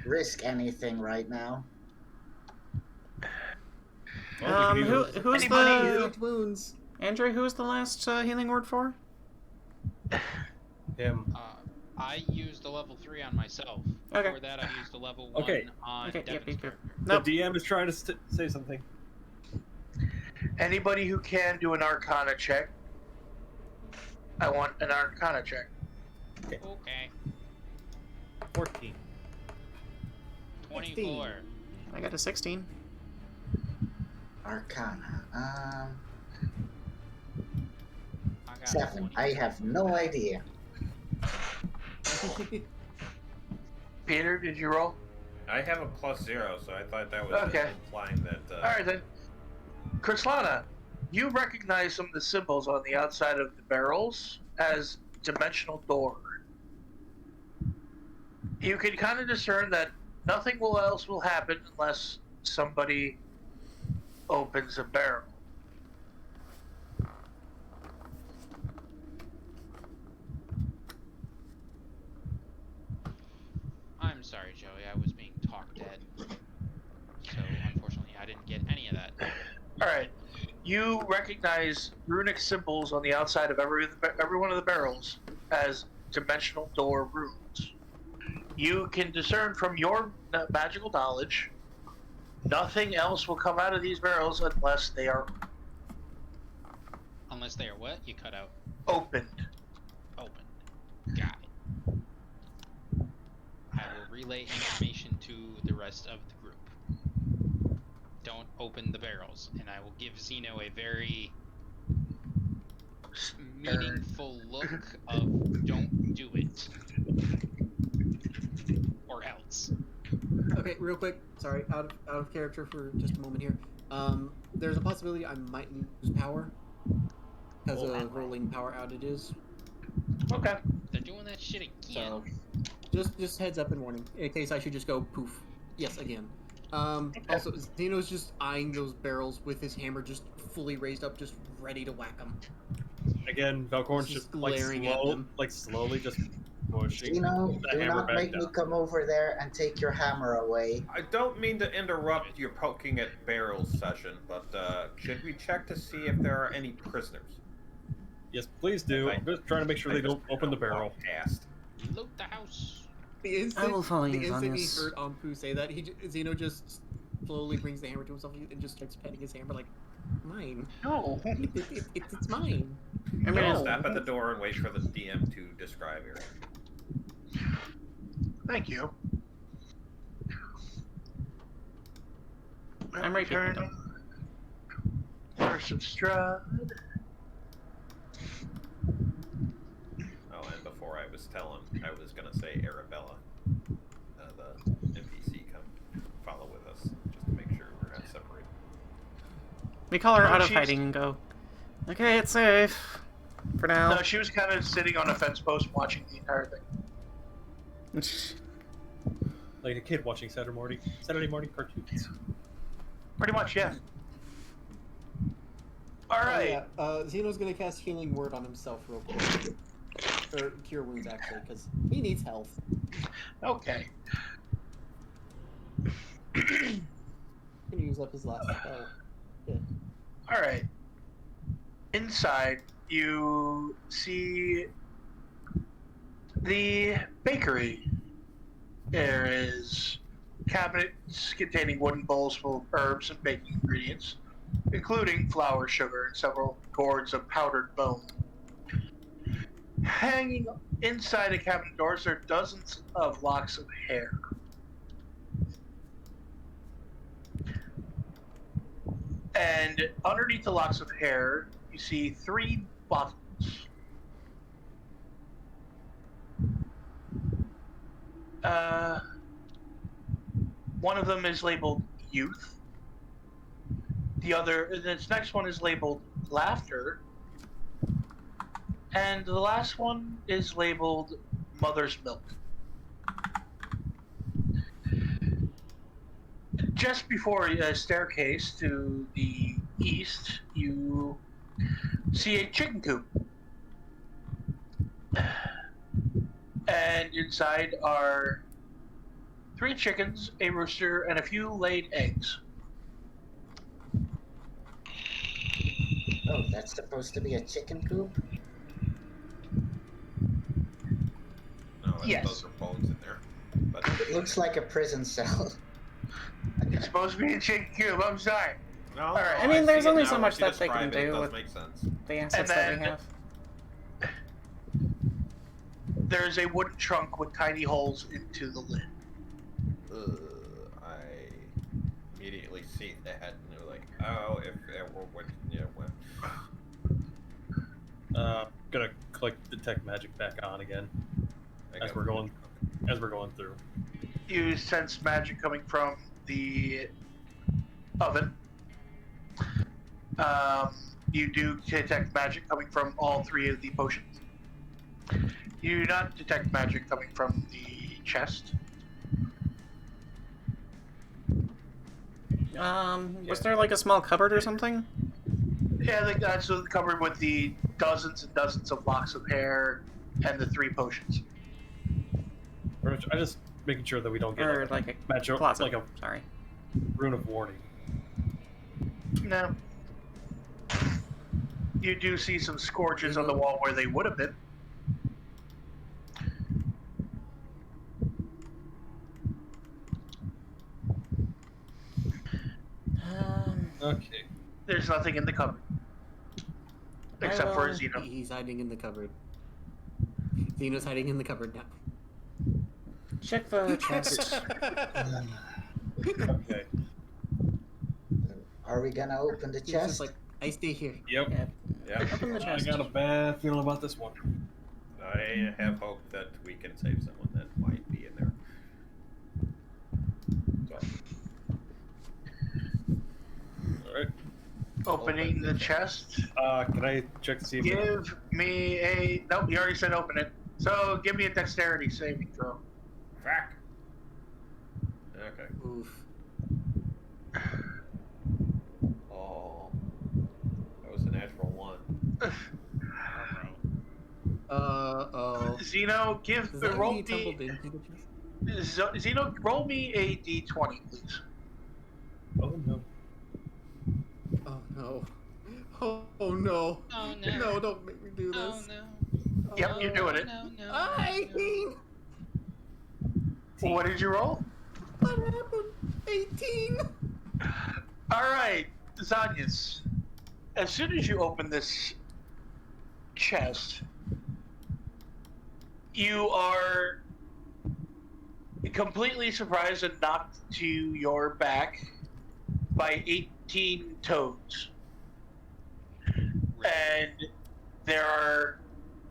risk anything right now. Well, we can either- Who's Anybody the... "Eight wounds." Andrew, who was the last healing word for? him. I used a level 3 on myself. Okay. Before that, I used a level 1 Okay. on Okay, yep, Devin's yep, yep. character. Nope. The DM is trying to say something. Anybody who can do an Arcana check. I want an Arcana check. Okay. 14. 24. I got a 16. Arcana. I got 7. 20. I have no idea. Peter, did you roll? I have a +0, so I thought that was Okay. implying that. All right then. Krislana, you recognize some of the symbols on the outside of the barrels as dimensional door. You can kind of discern that nothing else will happen unless somebody opens a barrel. I'm sorry, Joey. I was being talked at. So, All right. You recognize runic symbols on the outside of every one of the barrels as dimensional door runes. You can discern from your magical knowledge, nothing else will come out of these barrels unless they are Unless they are what? You cut out. opened. Open. Got it. I will relay information to the rest of the group. Don't open the barrels, and I will give Zino a very meaningful look of don't do it. Or else. Okay, real quick. Sorry, out of character for just a moment here. There's a possibility I might lose power because of rolling power outages. Okay. They're doing that shit again. So, just heads up and warning in case I should just go poof. Yes, again. Also, Zeno's just eyeing those barrels with his hammer just fully raised up, just ready to whack them. Again, Valkorn's Just just glaring at them. slowly just pushing Zino, the do hammer not back make down. me come over there and take your hammer away. I don't mean to interrupt your poking at barrels session, but should we check to see if there are any prisoners? Yes, please do. I'm just trying to make sure they don't open the barrel. Past. Loot the house. The instant, I will follow you, the instant he Xanyas. heard Anpu say that, Zeno just slowly brings the hammer to himself and just starts petting his hammer like, mine. No. It's mine. I mean, I'll stop at the door and wait for the DM to describe area. Thank you. I'm right behind Turn. First of Strahd. Oh, and before I was telling, I was gonna say Arabella, the NPC, come follow with us, just to make sure we're not separated. we call her No, out of she's- hiding and go, okay, it's safe. For now. No, she was kind of sitting on a fence post watching the entire thing. Like a kid watching Saturday morning cartoons. Pretty much, yeah. All right. Zeno's gonna cast Healing Word on himself real quick. Or Cure Wounds, actually, because he needs health. Okay. Can use up his last spell. Yeah. All right. Inside, you see the bakery. There is cabinets containing wooden bowls full of herbs and baking ingredients, including flour, sugar, and several gourds of powdered bone. Hanging inside the cabinet doors are dozens of locks of hair. And underneath the locks of hair, you see 3 bottles. One of them is labeled youth. This next one is labeled laughter. And the last one is labeled mother's milk. Just before a staircase to the east, you see a chicken coop. And inside are 3 chickens, a rooster, and a few laid eggs. Oh, that's supposed to be a chicken coop? No, Yes. those are bones in there. But It looks like a prison cell. It's supposed to be a chicken coop, I'm sorry. no, right. I mean, there's see it only now so as much you that they can describe it, do It does with- make sense. The assets that we then- have. There's a wooden trunk with tiny holes into the lid. I immediately see that, and they're like, "Oh, if what, you know, what?" Gonna click detect magic back on again I as got- we're going through. You sense magic coming from the oven. You do detect magic coming from all 3 of the potions. You do not detect magic coming from the chest. Was there like a small cupboard or something? Yeah, I think that's covered with the dozens and dozens of locks of hair and the 3 potions. I just making sure that we don't get Or like a magic, closet. like a Sorry. rune of warning. No. You do see some scorches on the wall where they would have been. Okay. There's nothing in the cupboard. Except for Zino. He's hiding in the cupboard. Zeno's hiding in the cupboard now. Check the chest. Okay. Are we gonna open the He's just chest? like, I stay here. Yep. Yeah. Open the I chest. got a bad feeling about this one. I have hope that we can save someone that might be in there. So, Alright. Opening the chest. Can I check to see if Give me a... Nope, you already said open it. So give me a dexterity saving throw. fuck. Okay. Oof. Oh, that was a natural 1. Oh. Zeno, Does that mean roll you tumbled me... into the chest? Zeno, roll me a d20, please. Oh no. Oh no. Oh no. Oh no. No, don't make me do Oh this. no. Yep, you're doing it. No, no, I no. mean, What did you roll? what happened? 18. Alright, Xanyas. As soon as you open this chest, you are completely surprised and knocked to your back by 18 toads. And there are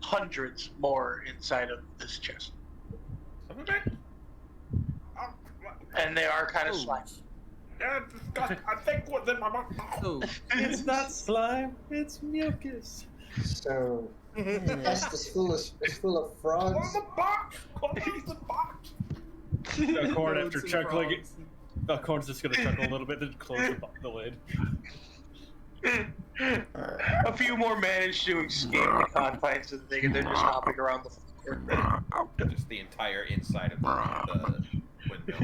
hundreds more inside of this chest. Some of it? And they are kind of Oh. slimy. Yeah, I think what's in my mouth. Oh. It's not slime, it's mucus. So the chest is full of frogs. Close the box! Close the box! Valkorran, after Toads and chuckling, frogs. Valkorn's just gonna chuckle a little bit, then close the lid. A few more managed to escape the confines of the thing, and they're just hopping around the floor. Just the entire inside of the windmill.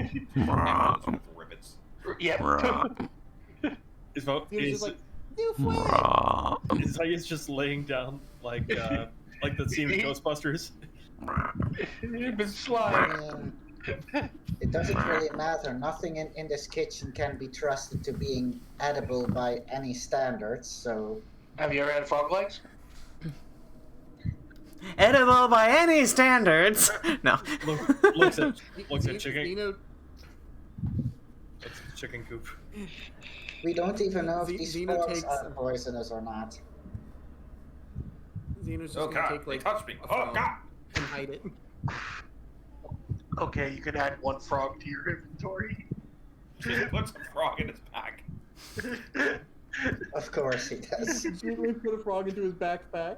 Handles with rivets. Yep. Is He's just like, you fly. Xanyas just laying down like the scene in Ghostbusters? You've been slimy. It doesn't really matter. Nothing in this kitchen can be trusted to being edible by any standards, so... Have you ever had frog legs? Edible by any standards. No. Looks at chicken. Zeno, Looks at chicken coop. We don't even know if Z- these Zeno frogs takes- are poisonous or not. Zeno's just Oh gonna god, take they like touched me. a Oh frog god! and hide it. Okay, you can add one frog to your inventory. Just puts a frog in his back. Of course he does. Zeno put a frog into his backpack.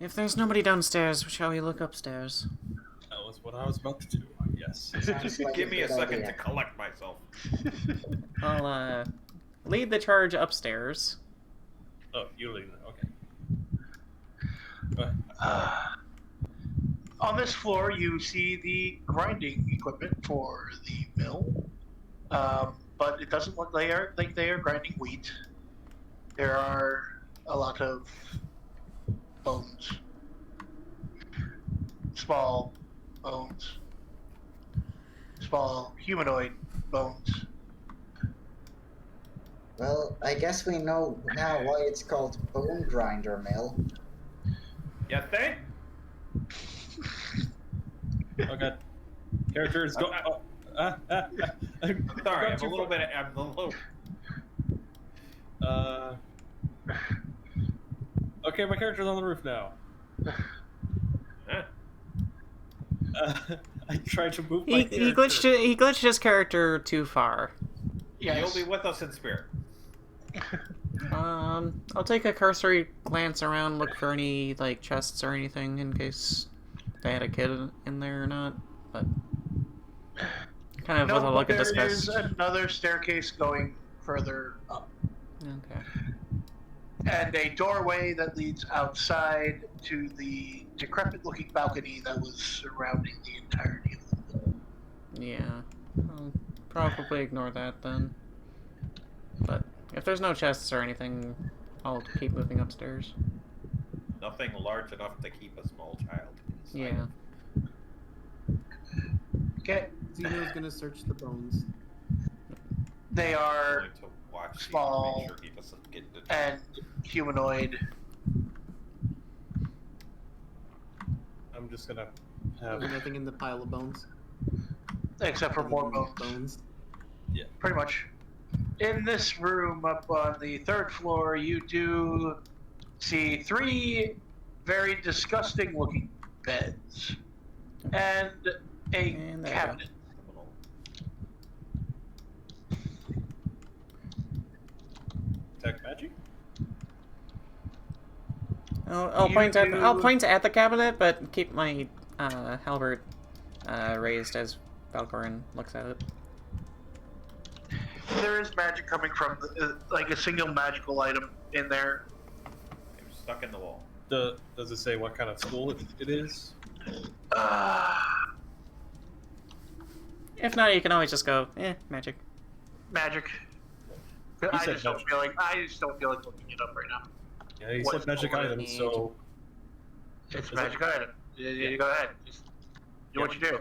If there's nobody downstairs, shall we look upstairs? That was what I was about to do, yes. Sounds Just like give me a good second idea. to collect myself. I'll lead the charge upstairs. Oh, you leave it, okay. On this floor, you see the grinding equipment for the mill, but it doesn't look like they are grinding wheat. There are a lot of bones, small bones, small humanoid bones. Well, I guess we know now why it's called Bonegrinder Mill. You think? Okay. Characters go. Sorry, I'm a little bit. I'm a little. Okay, my character's on the roof now. Huh? I tried to move He my character. he glitched his character too far. Yes. You'll be with us in spirit. I'll take a cursory glance around, look for any like chests or anything in case they had a kid in there or not. But kind of with a look at this there guy's. is another staircase going further up, Okay. and a doorway that leads outside to the decrepit-looking balcony that was surrounding the entirety of the mill. Yeah. I'll probably ignore that then. But If there's no chests or anything, I'll keep moving upstairs. Nothing large enough to keep a small child inside. Yeah. Okay. Zeno's gonna search the bones. They are Going to watch Zino, small make sure he doesn't get into and humanoid. I'm just gonna have. There's nothing in the pile of bones. Except for Other more than bones. Yeah. Pretty much. In this room up on the 3rd floor, you do see 3 very disgusting looking beds. And a And there you cabinet. criminal. Tech magic? I'll You point at do- I'll point at the cabinet, but keep my halberd raised as Valkorran looks at it. There is magic coming from, like a single magical item in there. It was stuck in the wall. Does it say what kind of school it is? If not, you can always just go, magic. Magic. He I said just don't magic. feel like looking it up right now. Yeah, he What said magic school items, so It's Is a magic item. You go ahead. Just do what you do.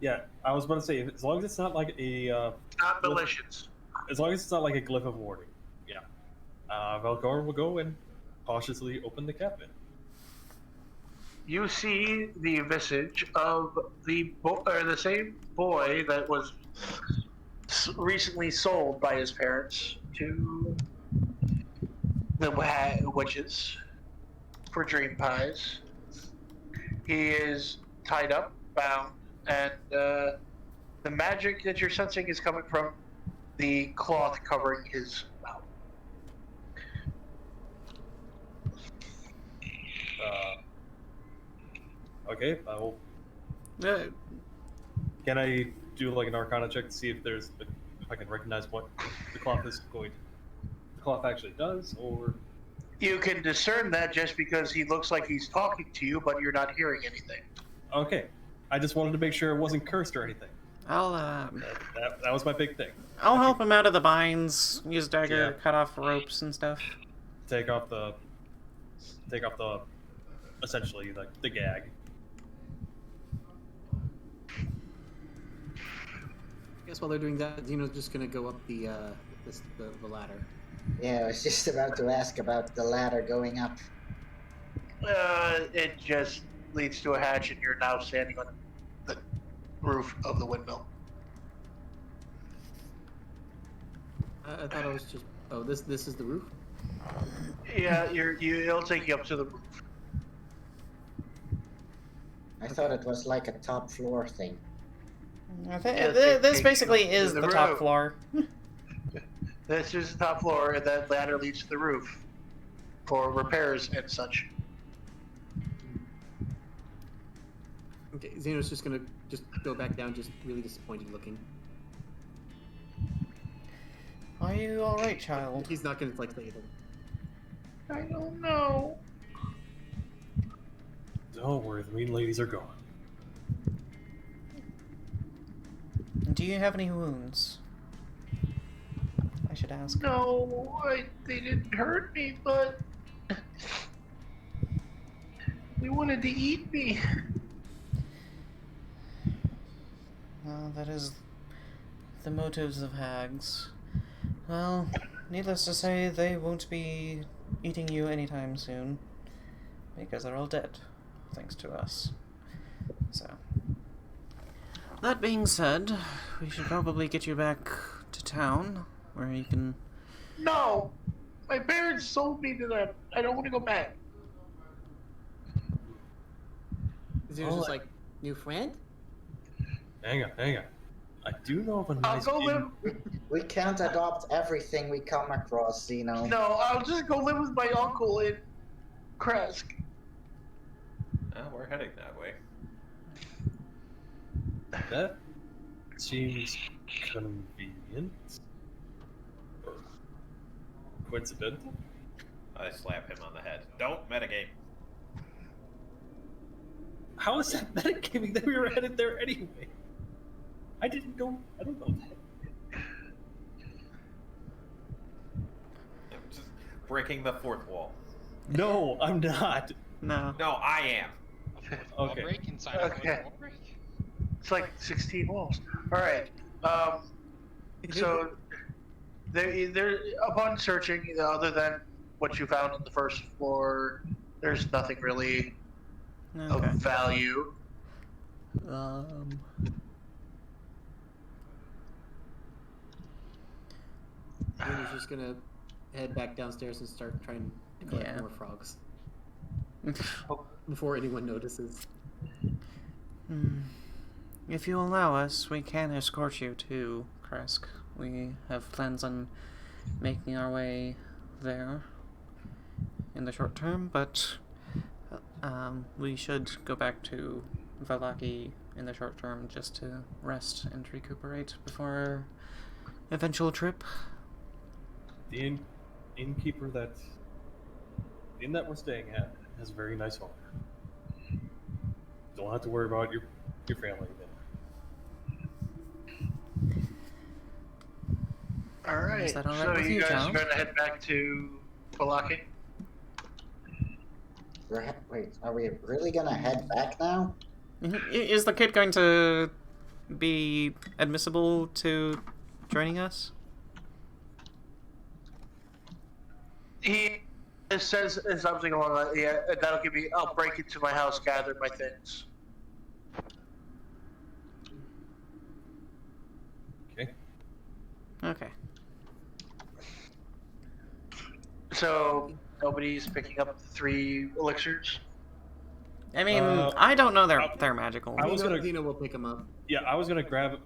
yeah. I was about to say, as long as it's not like a, Not malicious. as long as it's not like a glyph of warning. Yeah. Valkorran will go and cautiously open the cabinet. You see the visage of the same boy that was recently sold by his parents to the witches for dream pies. He is tied up, bound, and the magic that you're sensing is coming from the cloth covering his mouth. Okay, I will. Uh, Can I do like an Arcana check to see if there's if I can recognize what the cloth is going? The cloth actually does, or You can discern that just because he looks like he's talking to you, but you're not hearing anything. okay. I just wanted to make sure it wasn't cursed or anything. I'll That was my big thing. I'll help him out of the binds. Use dagger, Yeah. cut off ropes and stuff. Take off the essentially like the gag. I guess while they're doing that, Zeno's just gonna go up the ladder. Yeah, I was just about to ask about the ladder going up. It just leads to a hatch, and you're now standing on the roof of the windmill. I thought it was just. Oh, this is the roof. Yeah, it'll take you up to the roof. I thought it was like a top floor thing. This basically to is the the top roof. floor. This is the top floor, and that ladder leads to the roof for repairs and such. Okay, Zeno's just gonna go back down, just really disappointed looking. Are you all right, child? He's not gonna like say anything. I don't know. Don't worry, the mean ladies are gone. Do you have any wounds? I should ask. No, they didn't hurt me, but they wanted to eat me. Well, that is the motives of hags. Well, needless to say, they won't be eating you anytime soon, because they're all dead, thanks to us. So, that being said, we should probably get you back to town, where you can... No, my parents sold me to them. I don't want to go back. Zeno's just like, new friend? Hang on. I do know of a I'll nice go inn. live. We can't adopt everything we come across, you know. No, I'll just go live with my uncle in Kresk. We're heading that way. That seems convenient. Or coincidental? I slap him on the head. Don't metagame. How is that metagaming that we were headed there anyway? I don't know that. breaking the fourth wall. No, I'm not. No. No, I am. A fourth wall Okay. break inside a fourth Okay. wall break? It's like 16 walls. All right. So there, upon searching, other than what you found on the first floor, there's nothing really of Okay. value. Zino's just gonna head back downstairs and start trying to collect Yeah. more frogs before anyone notices. If you allow us, we can escort you to Kresk. We have plans on making our way there in the short term, but we should go back to Vallaki in the short term just to rest and recuperate before our eventual trip. The innkeeper that we're staying at has a very nice home. Don't have to worry about your family then. All right. Is that all right So with you you, guys Charles? are going to head back to Vallaki? Wait, are we really gonna head back now? Is the kid going to be admissible to joining us? He says something along that. Yeah, that'll give me. I'll break into my house, gather my things. Okay. Okay. So nobody's picking up the 3 elixirs. I mean, Uh, I don't know they're magical. I was gonna- Zino will pick him up. Yeah, I was gonna grab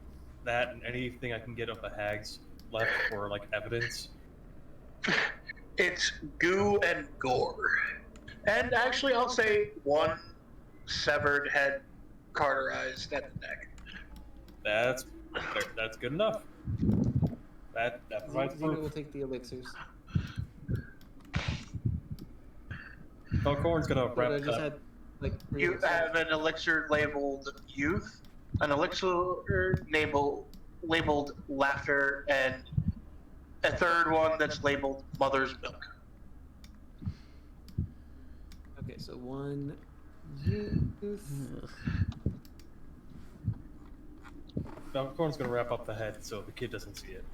that and anything I can get of the hags left for like evidence. It's goo and gore, and actually, I'll say 1 severed head, cauterized at the neck. That's good enough. That provides Zino will proof. take the elixirs. Valkorran's gonna But I wrap just that. had like You have an elixir labeled youth, an elixir labeled laughter, and a 3rd one that's labeled mother's milk. Okay, so 1 youth. Valkorran's gonna wrap up the head so the kid doesn't see it.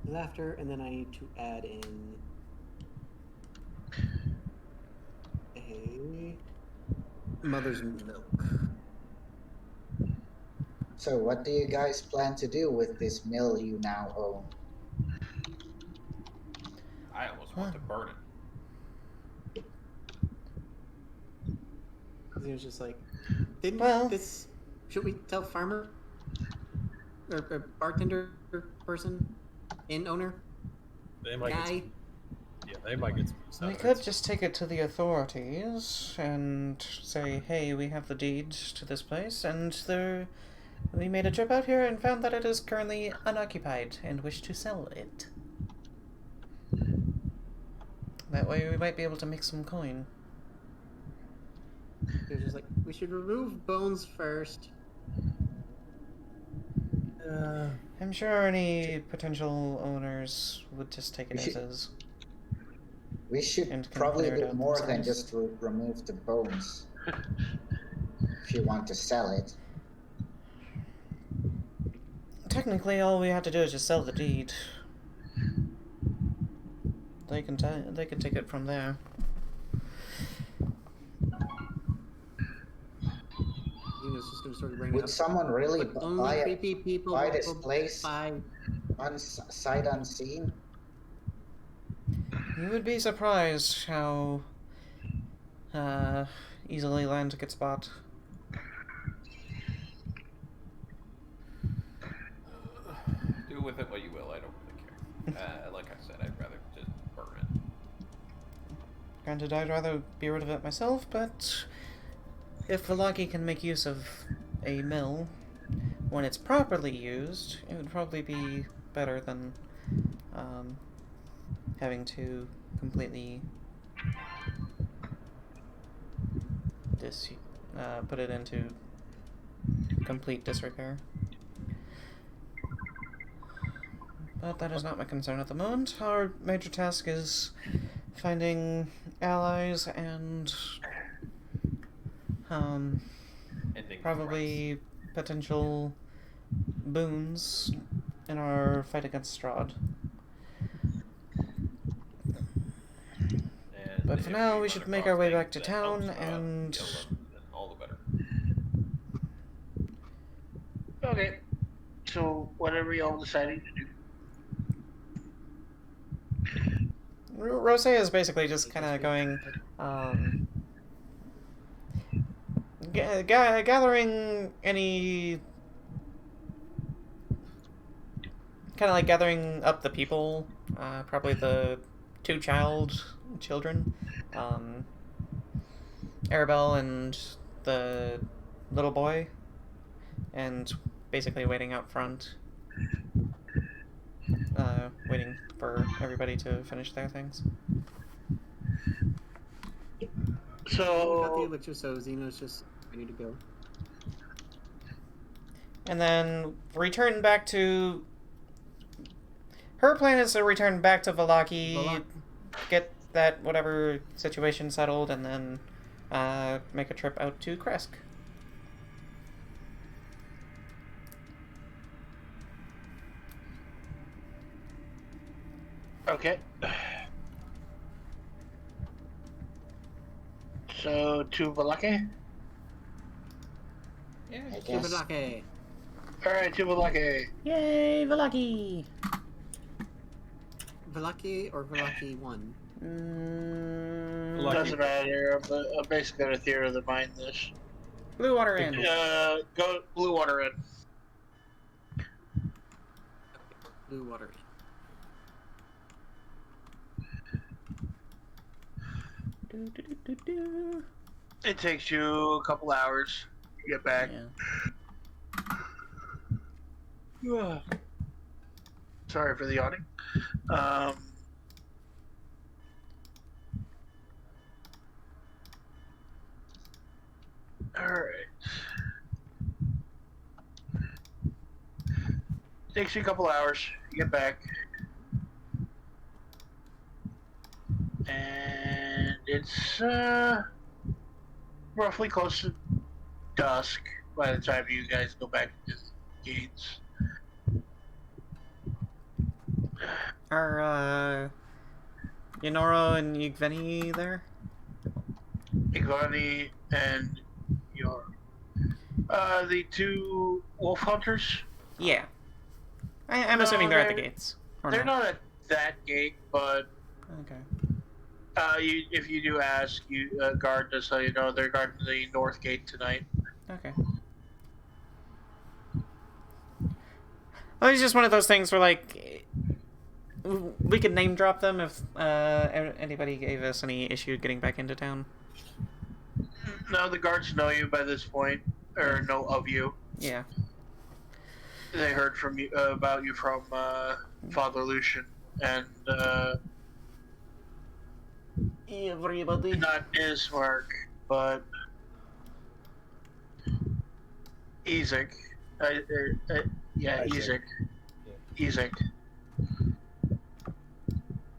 Laughter, and then I need to add in a mother's milk. So what do you guys plan to do with this mill you now own? I almost want to burn it. Zino's just like, didn't Well- this? Should we tell farmer or bartender person, inn owner, They might get guy? some, yeah, they might get some use out We of could it. just take it to the authorities and say, hey, we have the deed to this place, and we made a trip out here and found that it is currently unoccupied and wish to sell it. That way we might be able to make some coin. They're just like, we should remove bones first. I'm sure any potential owners would just take it as is. We should And can probably clear it do out more than themselves. just remove the bones. If you want to sell it. Technically, all we have to do is just sell the deed. They can take it from there. Zino's just gonna start bringing Would up. someone really But only buy creepy people buy this will place buy. sight unseen? You would be surprised how easily land gets bought. Do with it what you will. I don't really care. Like I said, I'd rather just burn it. Granted, I'd rather be rid of it myself, but if Vallaki can make use of a mill when it's properly used, it would probably be better than having to completely put it into complete disrepair. But that is not my concern at the moment. Our major task is finding allies and Ending probably potential boons in our fight against Strahd. And But for if now, we run should make across our way things back to that help town Strahd and kill them, then all the better. Okay. So whatever y'all deciding to do. Roseia is basically just kind of going, gathering any, kind of like gathering up the people, probably the two children, Arabelle and the little boy, and basically waiting out front, waiting for everybody to finish their things. We got the So elixir, so Zeno's just ready to go. And then return back to... Her plan is to return back to Vallaki, get that whatever situation settled, and then make a trip out to Kresk. okay. So to Vallaki? Yeah, I just guess. Shibalake. Alright, to Vallaki. Yay, Vallaki! Vallaki or Vallaki 1? Lucky. Doesn't matter. I'm basically gonna theater of the mind this. Blue Water Inn. Go Blue Water Inn. Blue Water. It takes you a couple hours to get back. Yeah. Sorry for the yawning. Alright. Takes you a couple hours to get back. And it's roughly close to dusk by the time you guys go back to the gates. Are Gwenore and Yveni there? Igvani and your the two wolf hunters. Yeah. I'm No, assuming they're at the they're- gates. Or They're not at that gate, but Okay. if you do ask, guard does tell you no. They're guarding the north gate tonight. Okay. Well, it's just one of those things where, like, we could name drop them if anybody gave us any issue getting back into town. No, the guards know you by this point, or know of you. Yeah. They heard from you about you from Father Lucian, and Everybody. not Ismark, but Ezek. Yeah, Isaac. Ezek.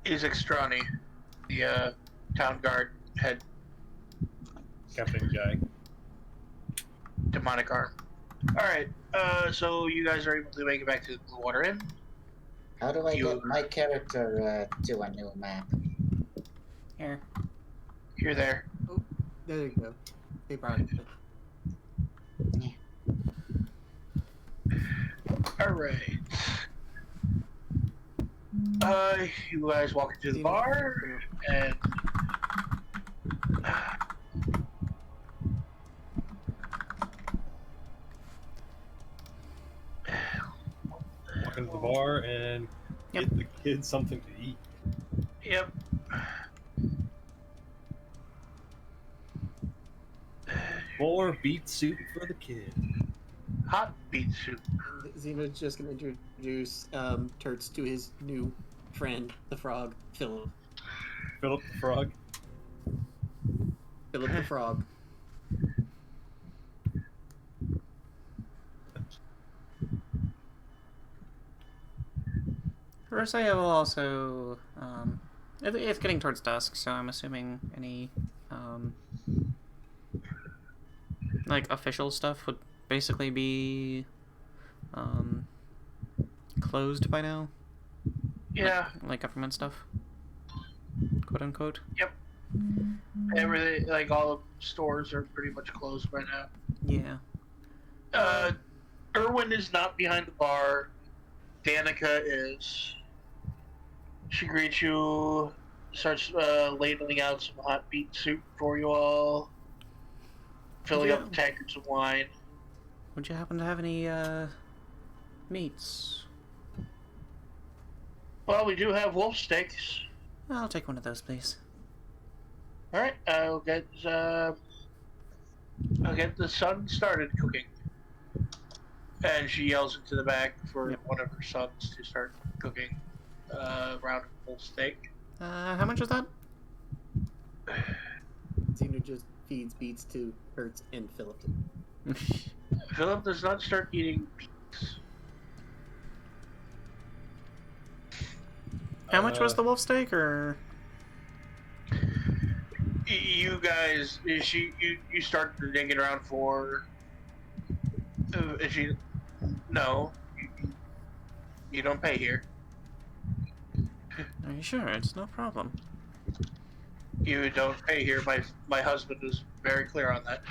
Ezek Strani, the town guard head, Captain guy. demonic arm. Alright, so you guys are able to make it back to the Blue Water Inn. How do I get my character to a new map? Here. You're there. There you go. They brought it. Alright. You guys walk into the bar, and Walk into the bar and Yep. get the kids something to eat. yep. More beet soup for the kid. Hot beet soup. Zeno's just gonna introduce Turts to his new friend, the frog, Philip. Philip the frog. Philip the frog. Roseia will also. It's getting towards dusk, so I'm assuming any like official stuff would basically be closed by now. Yeah. Like government stuff, quote unquote. Yep. Everything, like all the stores are pretty much closed by now. Yeah. Erwin is not behind the bar. Danica is. She greets you, starts ladling out some hot beet soup for you all, filling up the tankards of wine. Would you happen to have any meats? Well, we do have wolf steaks. I'll take one of those, please. All right, I'll get the son started cooking, and she yells into the back for one of her sons to start cooking round of wolf steak. How much is that? Zino just feeds beets to Hertz and Philip. Philip does not start eating beets. How much was the wolf steak, or? You guys, you start digging around for. No, you don't pay here. Are you sure? It's no problem. You don't pay here. My husband was very clear on that.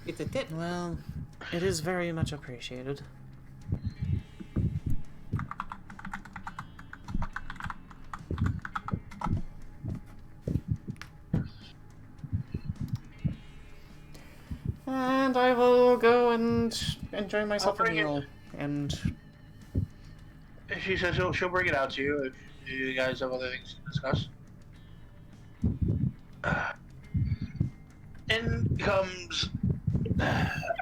It's a tip. Well, it is very much appreciated. And I will go and enjoy myself a meal. And She says she'll bring it out to you if you guys have other things to discuss. In comes,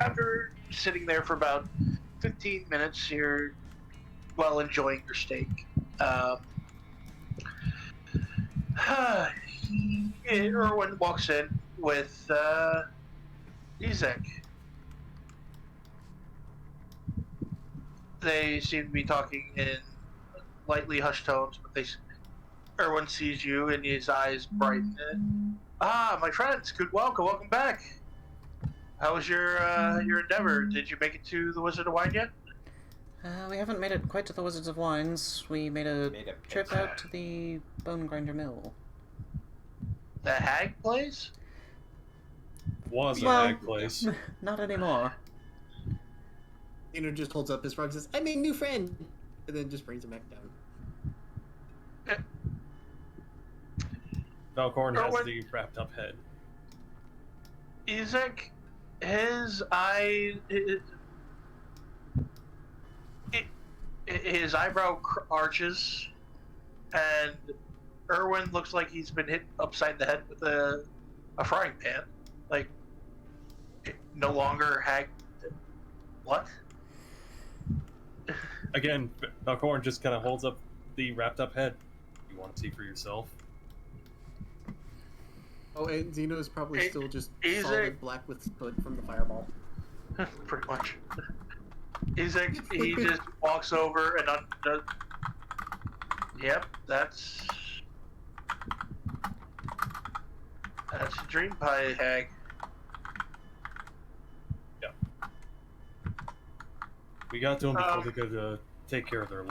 after sitting there for about 15 minutes here while enjoying your steak, Erwin walks in with Ezek. They seem to be talking in lightly hushed tones, but Erwin sees you and his eyes brighten. Ah, my friends, welcome back. How was your endeavor? Did you make it to the Wizard of Wine yet? We haven't made it quite to the Wizards of Wines. We made a trip out to the Bonegrinder Mill. The hag place? Was a hag place. Not anymore. Zino just holds up his frog and says, "I made a new friend," and then just brings him back down. Valkorran has the wrapped up head. Ezek, his eye, his eyebrow arches, and Erwin looks like he's been hit upside the head with a frying pan. Like, no longer hag. What? Again, Valkorran just kind of holds up the wrapped up head. You want to see for yourself? Oh, and Zino is probably still just Ezek. solid black with soot from the fireball. Pretty much. Ezek, he just walks over and yep, that's a dream pie hag. Yeah. We got to them before they could take care of their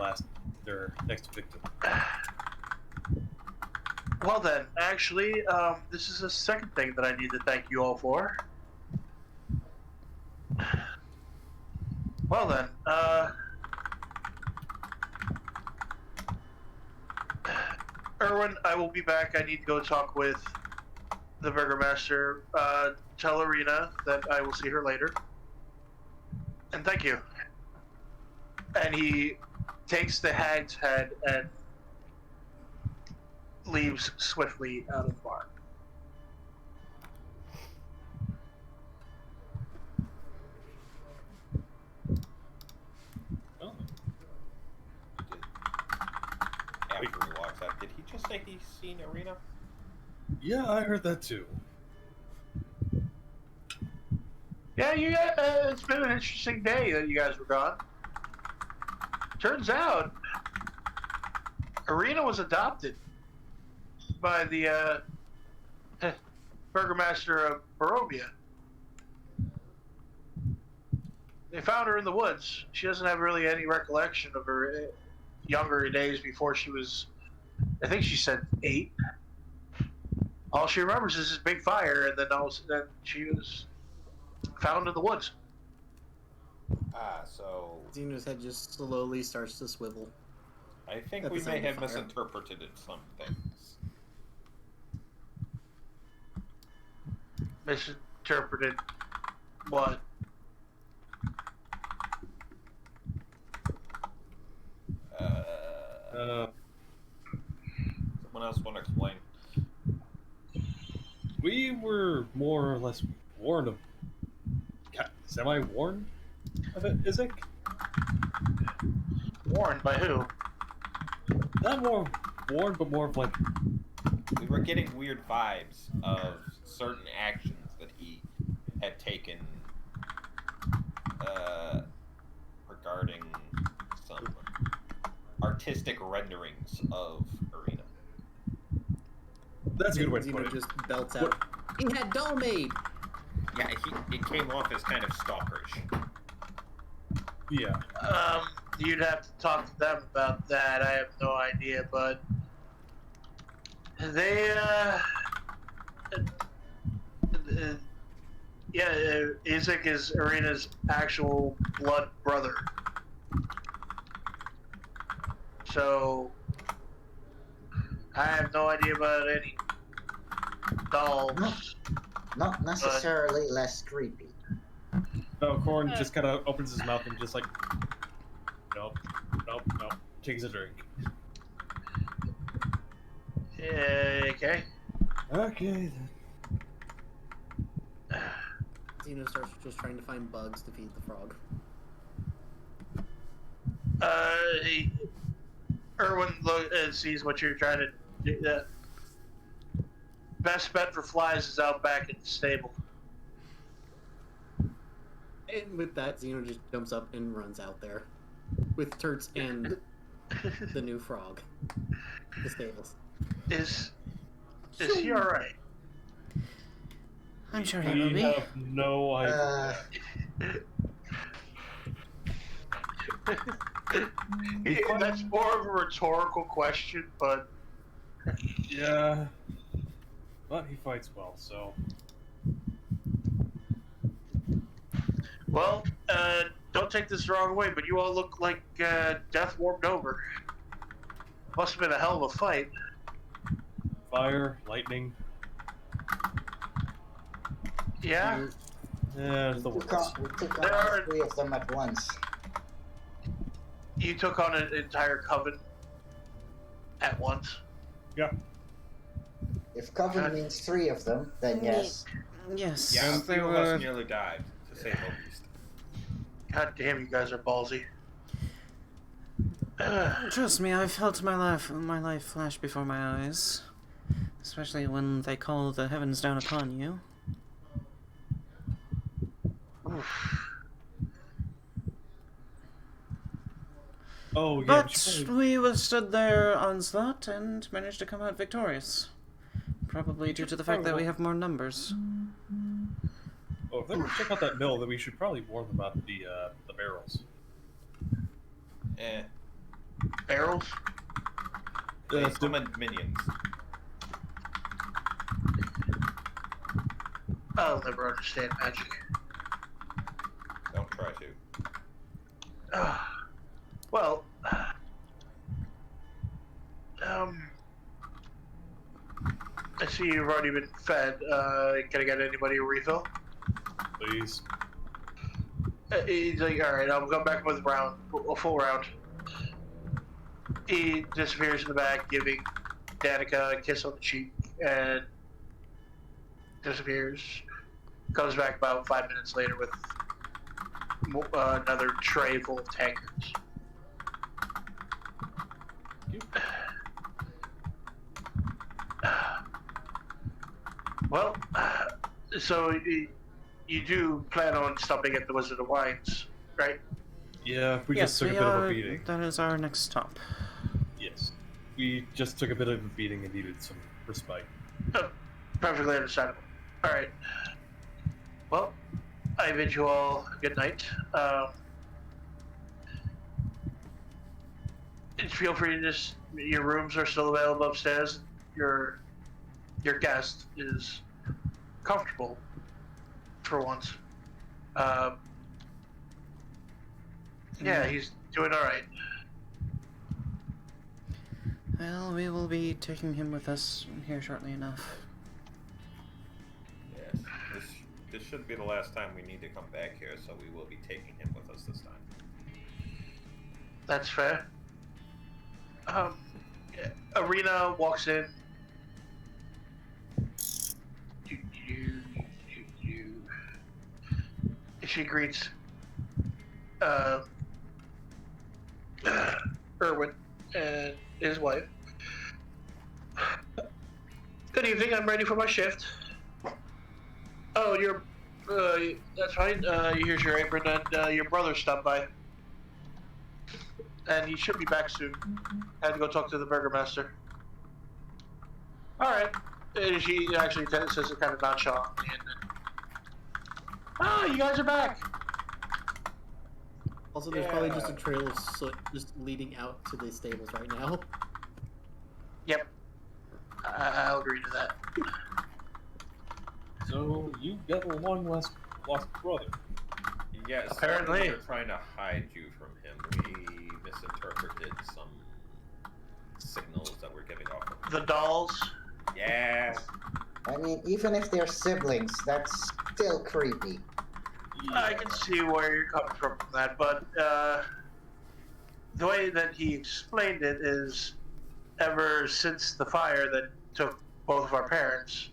next victim. Well then, actually, this is the second thing that I need to thank you all for. Well then, Erwin, I will be back. I need to go talk with the Burgermaster. Tell Arena that I will see her later. And thank you. And he takes the hag's head and leaves swiftly out of the bar. Oh. After he walks out, did he just say he's seen Arena? Yeah, I heard that too. Yeah, it's been an interesting day that you guys were gone. Turns out, Arena was adopted by the Burgomaster of Barovia. They found her in the woods. She doesn't have really any recollection of her younger days before she was, I think she said 8. All she remembers is this big fire, and then then she was found in the woods. So Zeno's head just slowly starts to swivel. I think At we the may sound of have fire. misinterpreted some things. Misinterpreted what? Someone else want to explain? We were more or less warned of... Semi-warned of it, Isaac? Warned by who? Not more warned, but more of like... We were getting weird vibes of certain actions that he had taken regarding some artistic renderings of Arena. That's a good way to Zeno put it. just belts out. He had doll made! Yeah, it came off as kind of stalkerish. Yeah. You'd have to talk to them about that. I have no idea, but they, Isaac is Arena's actual blood brother. So, I have no idea about any dolls. Not necessarily less creepy. Valkorran just kind of opens his mouth and just like... Nope. Takes a drink. Okay. Okay, then. Zeno starts just trying to find bugs to feed the frog. Erwin sees what you're trying to do. Best bet for flies is out back in the stable. And with that, Zeno just jumps up and runs out there. With Turts and the new frog. The stables. Is he alright? I'm sure he will We be. have no idea. That's more of a rhetorical question, but Yeah. But he fights well, so... well, don't take this the wrong way, but you all look like death warmed over. Must have been a hell of a fight. Fire, lightning... Yeah? Yeah, it's the We worst. took on There all are- 3 of them at once. You took on an entire coven at once. Yeah. If coven means 3 of them, then yes. Yes, Yeah, a they few of were. us nearly died, to say the least. God damn, you guys are ballsy. Trust me, I felt my life flash before my eyes. Especially when they call the heavens down upon you. Oh, yeah. But we withstood their onslaught and managed to come out victorious. Probably due to the fact that we have more numbers. Oh, if they're gonna check out that mill, then we should probably warn them about the barrels. Barrels? They summon minions. I'll never understand magic. Don't try to. Well, I see you've already been fed. Can I get anybody a refill? Please. He's like, alright, I'll go back with a full round. He disappears in the back, giving Danica a kiss on the cheek, and disappears. Comes back about 5 minutes later with another tray full of tankards. Well, so you do plan on stopping at the Wizard of Wines, right? Yeah, we Yes, just took we a bit of are. a beating. That is our next stop. Yes. We just took a bit of a beating and needed some respite. Oh, perfectly understandable. All right. Well, I bid you all good night. Feel free to just. Your rooms are still available upstairs. Your guest is comfortable for once. Yeah, he's doing all right. Well, we will be taking him with us here shortly enough. Yes. This should be the last time we need to come back here, so we will be taking him with us this time. That's fair. Arena walks in. She greets Erwin and his wife. Good evening, I'm ready for my shift. Oh, that's fine. Here's your apron, and your brother stopped by. And he should be back soon. Had to go talk to the burgomaster. Alright. She actually says it kind of nonchalantly, and then, oh, you guys are back! Also, there's probably just a trail of soot just leading out to the stables right now. Yep. I'll agree to that. So, you got a long lost brother. Yes, Apparently. we were trying to hide you from him. We misinterpreted some signals that we're giving off. The dolls. Yeah. I mean, even if they're siblings, that's still creepy. I can see where you're coming from that, but the way that he explained it is ever since the fire that took both of our parents,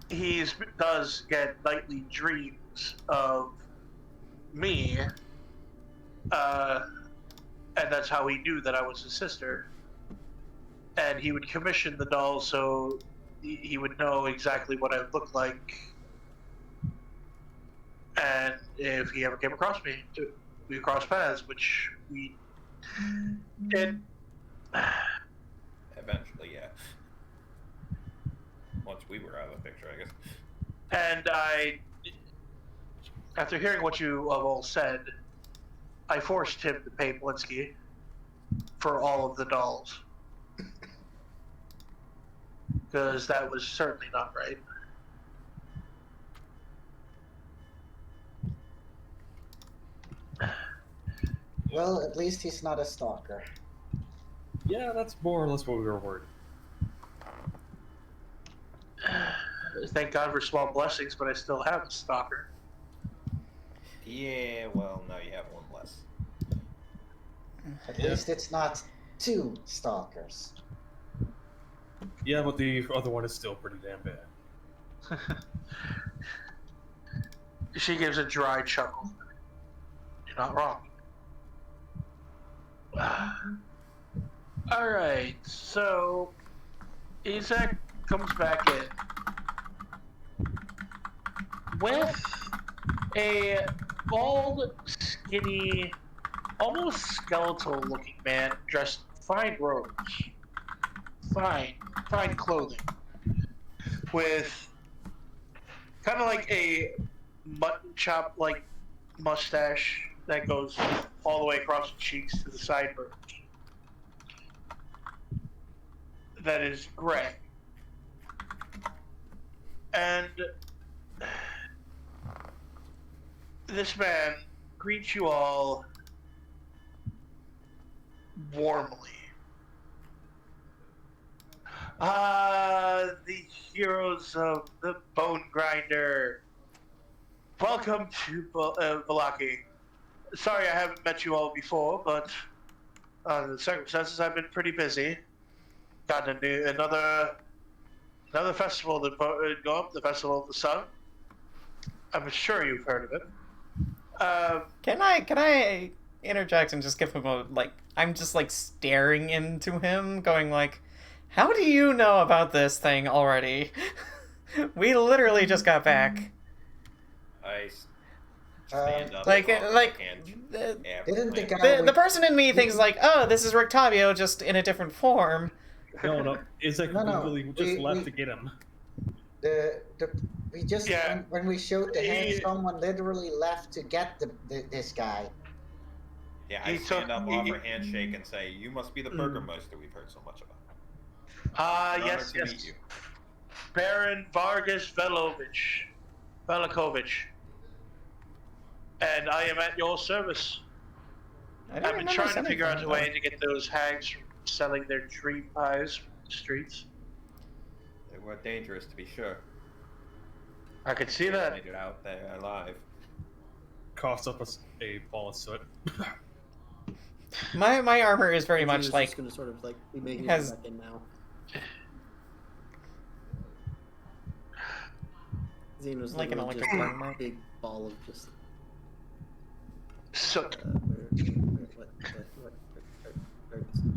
he does get nightly dreams of me, and that's how he knew that I was his sister. And he would commission the doll so he would know exactly what I would look like. And if he ever came across me, we crossed paths, which we did. Eventually, yeah. Once we were out of the picture, I guess. And after hearing what you have all said, I forced him to pay Blinsky for all of the dolls. Because that was certainly not right. Well, at least he's not a stalker. Yeah, that's more or less what we were worried. Thank God for small blessings, but I still have a stalker. Yeah, well, now you have one less. At least it's not two stalkers. Yeah, but the other one is still pretty damn bad. She gives a dry chuckle. You're not wrong. Alright, so Isaac comes back in with a bald, skinny, almost skeletal looking man dressed in fine robes. Fine clothing. With kind of like a mutton chop like mustache that goes all the way across the cheeks to the sideburns. That is gray. And this man greets you all warmly. The heroes of the Bone Grinder. Welcome to Balaki. Sorry I haven't met you all before, but the circumstances I've been pretty busy. Got another festival to go up, the Festival of the Sun. I'm sure you've heard of it. Can I interject and just give him a, like, I'm just, like, staring into him, going, like, how do you know about this thing already? We literally just got back. I stand up. Like, and like, Didn't the guy the person in me thinks like, oh, this is Rictavio just in a different form. No, Isaac No, literally just left to get him. we just Yeah. when we showed the hand, someone literally left to get this guy. Yeah, I stand up, offer a handshake, and say, "You must be the Burgermeister we've heard so much about." Yes, to yes. meet you. Baron Vargas Velakovich. And I am at your service. I don't I've been remember trying to figure out a anything, way though. to get those hags from selling their tree pies from the streets. They were dangerous, to be sure. I could see that. Made it out there alive. Coughs up a ball of soot. My armor is very And much Zeno's like just gonna sort of like be making has- it back in now. Zeno's Like an literally electric just dynamite. a big ball of just. Soot. What?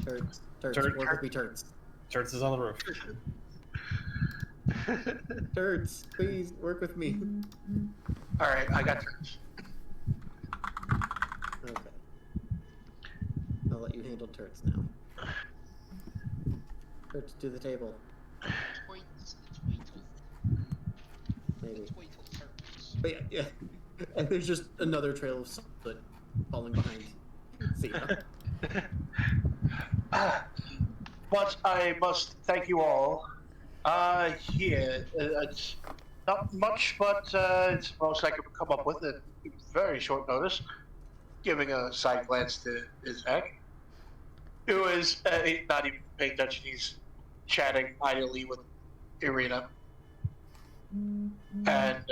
Turds. Work with me, turds. Turds is on the roof. Turds, please work with me. Alright, I got turns. Okay. I'll let you handle turds now. Turds to the table. Maybe. But yeah. And there's just another trail of soot falling behind Zeno. But I must thank you all. Here, it's not much, but it's the most I could come up with at very short notice. Giving a side glance to his neck, who is not even paying attention. He's chatting idly with Irina, and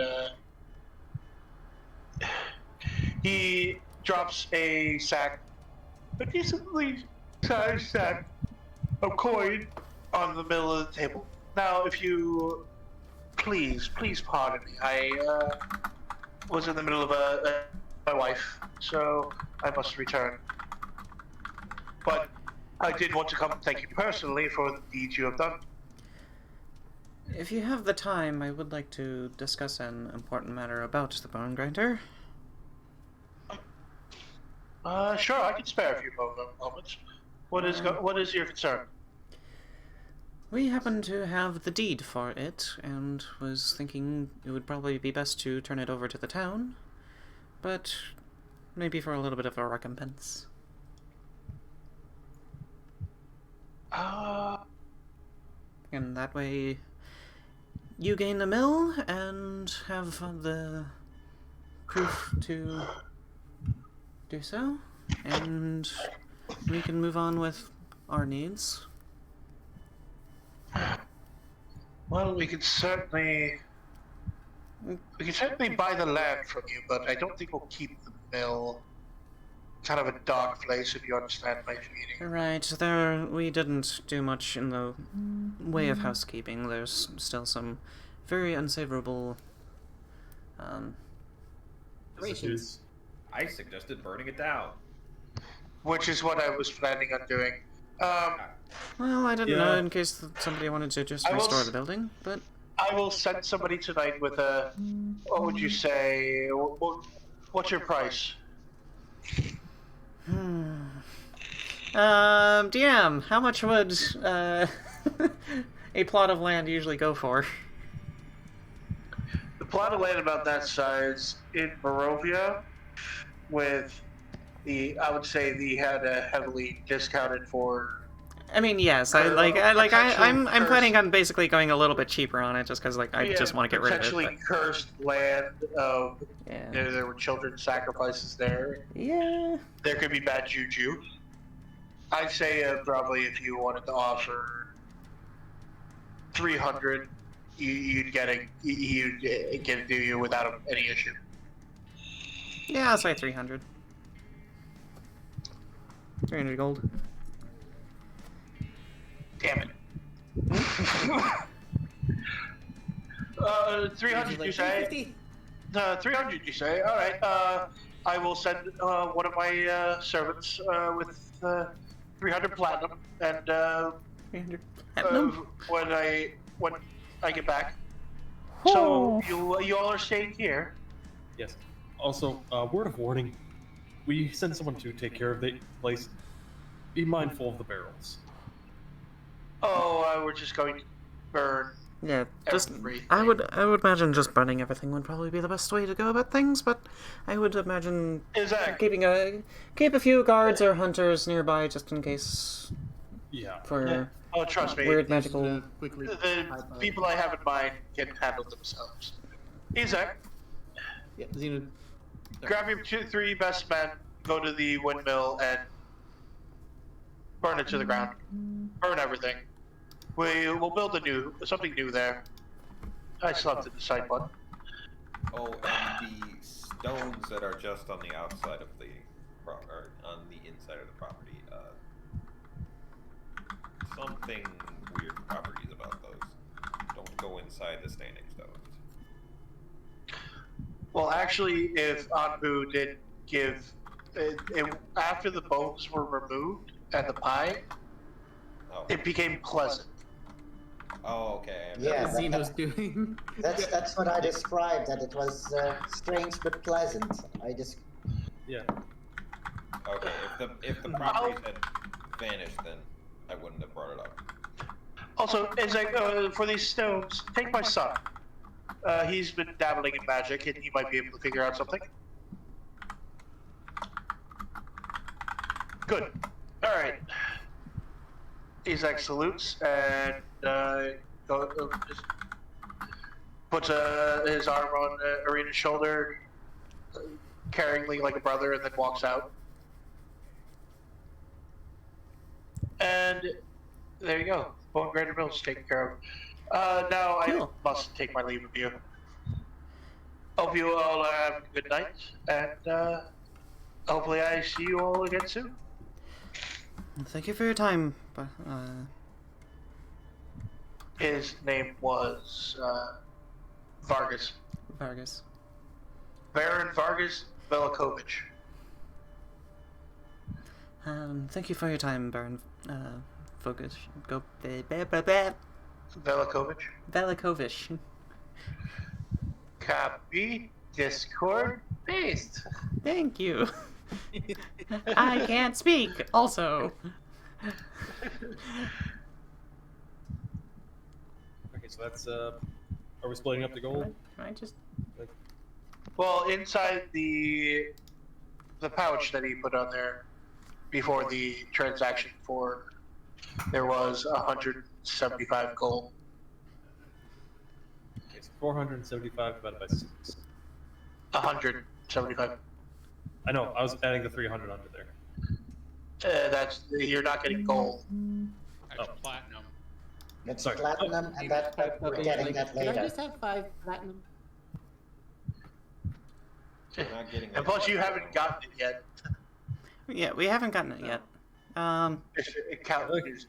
he drops a decently sized sack of coin on the middle of the table. Now, if you please pardon me. I was in the middle of my wife, so I must return. But I did want to come and thank you personally for the deeds you have done. If you have the time, I would like to discuss an important matter about the Bone Grinder. Sure, I can spare a few moments. What is your concern? We happen to have the deed for it, and was thinking it would probably be best to turn it over to the town, but maybe for a little bit of a recompense. And that way, you gain the mill and have the proof to do so, and we can move on with our needs. Well, we can certainly buy the land from you, but I don't think we'll keep the mill. Kind of a dark place, if you understand my feeling. Right, we didn't do much in the way of housekeeping. There's still some very unsavourable Rations. I suggested burning it down. Which is what I was planning on doing. well, I didn't know in case somebody wanted to just I will restore the building, but I will send somebody tonight with a. What would you say? What's your price? DM, how much would a plot of land usually go for? The plot of land about that size in Barovia, with I would say the had a heavily discounted for. I mean, yes, I'm planning on basically going a little bit cheaper on it, just because I just want to get rid of it. Potentially cursed land of. Yeah. There were children sacrifices there. Yeah. There could be bad juju. I'd say probably if you wanted to offer 300, you'd get it to you without any issue. Yeah, I'll say 300. 300 gold. Damn it. 300 you say? 300 you say? Alright, I will send one of my servants with 300 platinum, and 300 platinum? when I get back, So you all are staying here. Yes. Also, word of warning: we send someone to take care of the place. Be mindful of the barrels. Oh, we're just going to burn. Yeah, just Everything. I would imagine just burning everything would probably be the best way to go about things, but I would imagine Exactly. keep a few guards or hunters nearby just in case Yeah. for Oh, trust me. weird Just, magical. quickly. The people I have in mind can handle themselves. Isaac, Yeah, Zino. grab your 3 best men, go to the windmill, and burn it to the ground. Burn everything. We'll build something new there. I still have to decide what. Oh, and the stones that are just on the outside of the or on the inside of the property. Something weird properties about those. Don't go inside the standing stones. Well, actually, if Anpu did give, after the bones were removed and the pie, Oh. it became pleasant. Oh, okay. Yeah, Zeno's doing. that's what I described. That it was strange but pleasant. Yeah. Okay, if the properties had vanished, then I wouldn't have brought it up. Also, Isaac, for these stones, take my son. He's been dabbling in magic, and he might be able to figure out something. Good. All right. Isaac salutes and just puts his arm on Arena's shoulder, carryingly like a brother, and then walks out. And there you go. Bonegrinder Mill is taken care of. Now Cool. I must take my leave of you. Hope you all have a good night, and hopefully I see you all again soon. Thank you for your time. But, His name was Vargas. Vargas. Baron Vargas Velikovich. Thank you for your time, Baron. Focus. Go. Velikovich. Velikovich. Copy. Discord. Paste. Thank you. I can't speak. Also. Okay, so that's are we splitting up the gold? Can I just? Well, inside the pouch that he put on there before the transaction there was 175 gold. It's 475 divided by 6. 175. I know. I was adding the 300 onto there. You're not getting gold. That's platinum. It's Sorry. platinum, and we're getting that Can I later. just have 5 platinum? We're not getting And plus, you haven't gotten it yet. Yeah, we haven't gotten it yet. It counted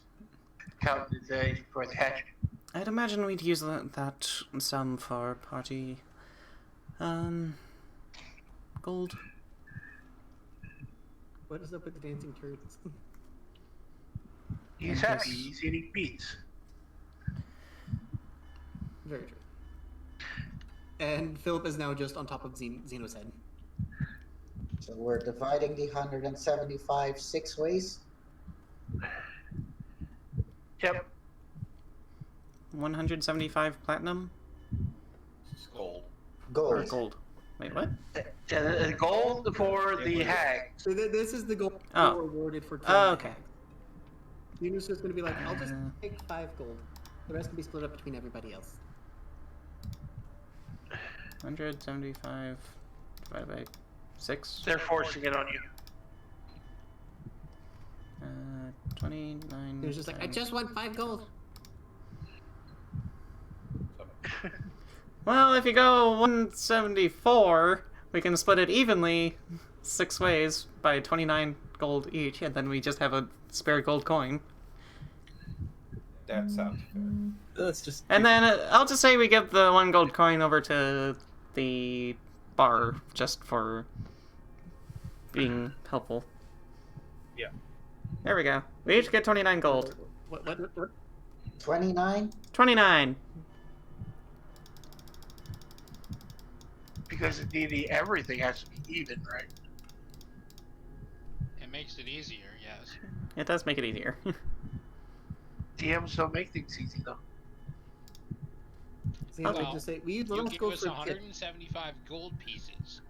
for the hatch. I'd imagine we'd use that sum for party. Gold. What is up with the dancing turrets? He's happy. He's eating beets. Very true. And Philip is now just on top of Zeno's head. So we're dividing the 175 6 ways. Yep. 175 platinum gold. or Gold. gold. Wait, what? Gold for the hag. So this is the gold Oh. awarded for killing Oh, the okay. hag. Zeno's just going to be like, I'll just Uh. take 5 gold. The rest can be split up between everybody else. 175 divided by 6. They're forcing it on you. 29. He was just like, I times- just want 5 gold. Well, if you go 174, we can split it evenly 6 ways by 29 gold each, and then we just have a spare gold coin. That sounds fair. Let's just. And then I'll just say we give the 1 gold coin over to the bar just for being helpful. Yeah. There we go. We each get 29 gold. What? 29? 29! Because indeed everything has to be even, right? It makes it easier, yes. It does make it easier. DMs don't make things easy though. See, Okay. I just say we use the You last give gold us for a kit. 175 gold pieces.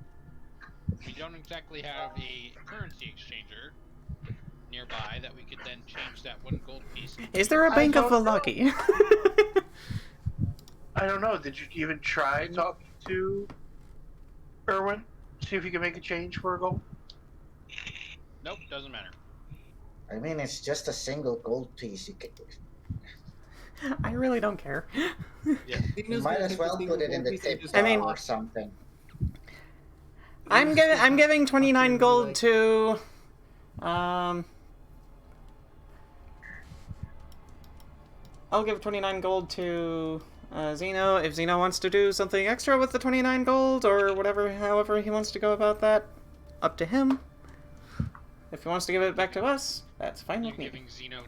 We don't exactly have a currency exchanger nearby that we could then change that 1 gold piece. Is there a I Bank of don't know. Valaki? I don't know. Did you even try talking to Erwin? See if you can make a change for a gold? Nope, doesn't matter. I mean, it's just a single gold piece. You, I really don't care. you might as well put it in the tip I mean- or something. I'm giving 29 gold to I'll give 29 gold to Zino if Zino wants to do something extra with the 29 gold or whatever, however he wants to go about that. Up to him. If he wants to give it back to us, that's fine You're with me. giving Zeno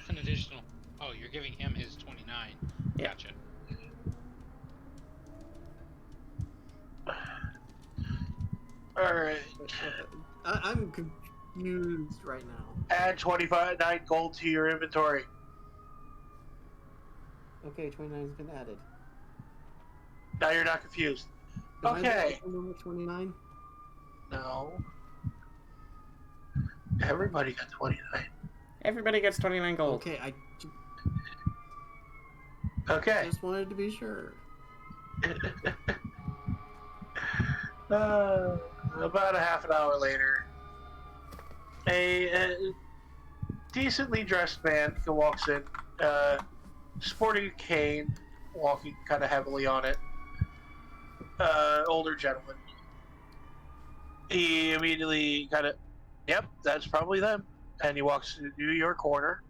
an additional... Oh, you're giving him his 29. Yeah. Gotcha. Alright. I'm confused right now. Add 9 gold to your inventory. Okay, 29 has been added. Now you're not confused. Am I the Okay. only one with 29? No. Everybody got 29. Everybody gets 29 gold. Okay, I Okay. just wanted to be sure. About a half an hour later, a decently dressed man who walks in, sporting a cane, walking kind of heavily on it. Older gentleman. He immediately kind of, yep, that's probably them. And he walks into your corner.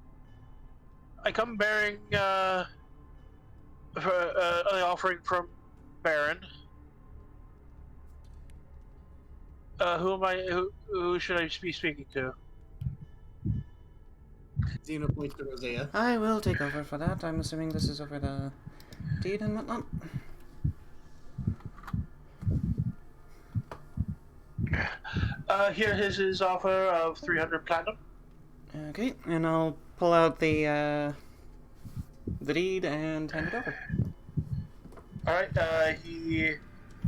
I come bearing an offering from Baron. Who am I? Who should I be speaking to? Zeno points to Roseia. I will take over for that. I'm assuming this is over the deed and whatnot. Here is his offer of 300 platinum. Okay, and I'll pull out the deed and hand it over. All right. He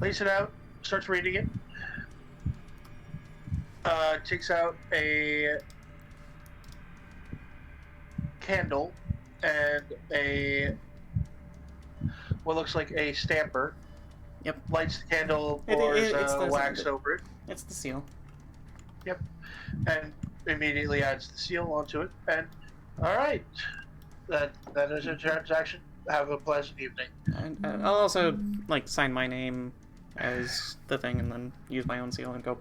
lays it out, starts reading it. Takes out a candle and what looks like a stamper. Yep. Lights the candle, It's pours the- wax over it. It's the seal. Yep. And immediately adds the seal onto it. And all right, that is a transaction. Have a pleasant evening. And I'll also like sign my name as the thing, and then use my own seal and go.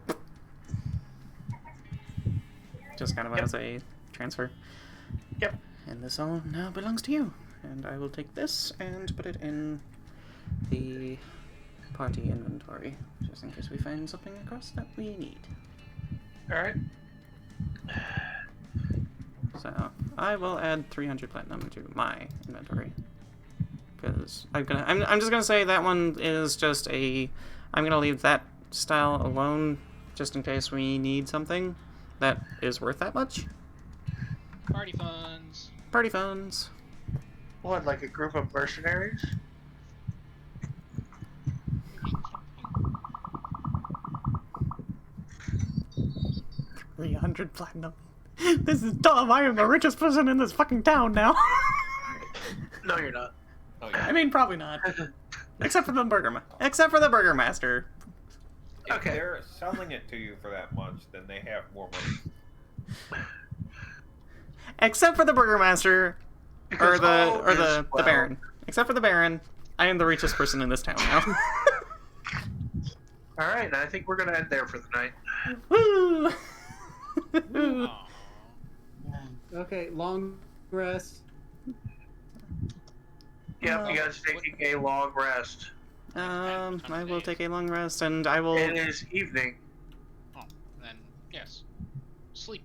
Just kind of Yep. as a transfer. Yep. And this all now belongs to you. And I will take this and put it in the party inventory, just in case we find something across that we need. All right. So I will add 300 platinum to my inventory, because I'm just gonna say that one is just a. I'm gonna leave that style alone, just in case we need something that is worth that much. Party funds. Party funds. What, like a group of mercenaries? $300 platinum. This is dumb. I am the richest person in this fucking town now. No, you're not. Oh, yeah. I mean, probably not. Except for the burgermaster. If Okay. they're selling it to you for that much, then they have more money. Except for the burgermaster, Because all is the well. baron. Except for the baron, I am the richest person in this town now. All right, I think we're gonna end there for the night. Woo! Aw. Okay, long rest. Yep, you guys are taking a long rest. I will take a long rest, and I will. It is evening. Oh, then yes. Sleep.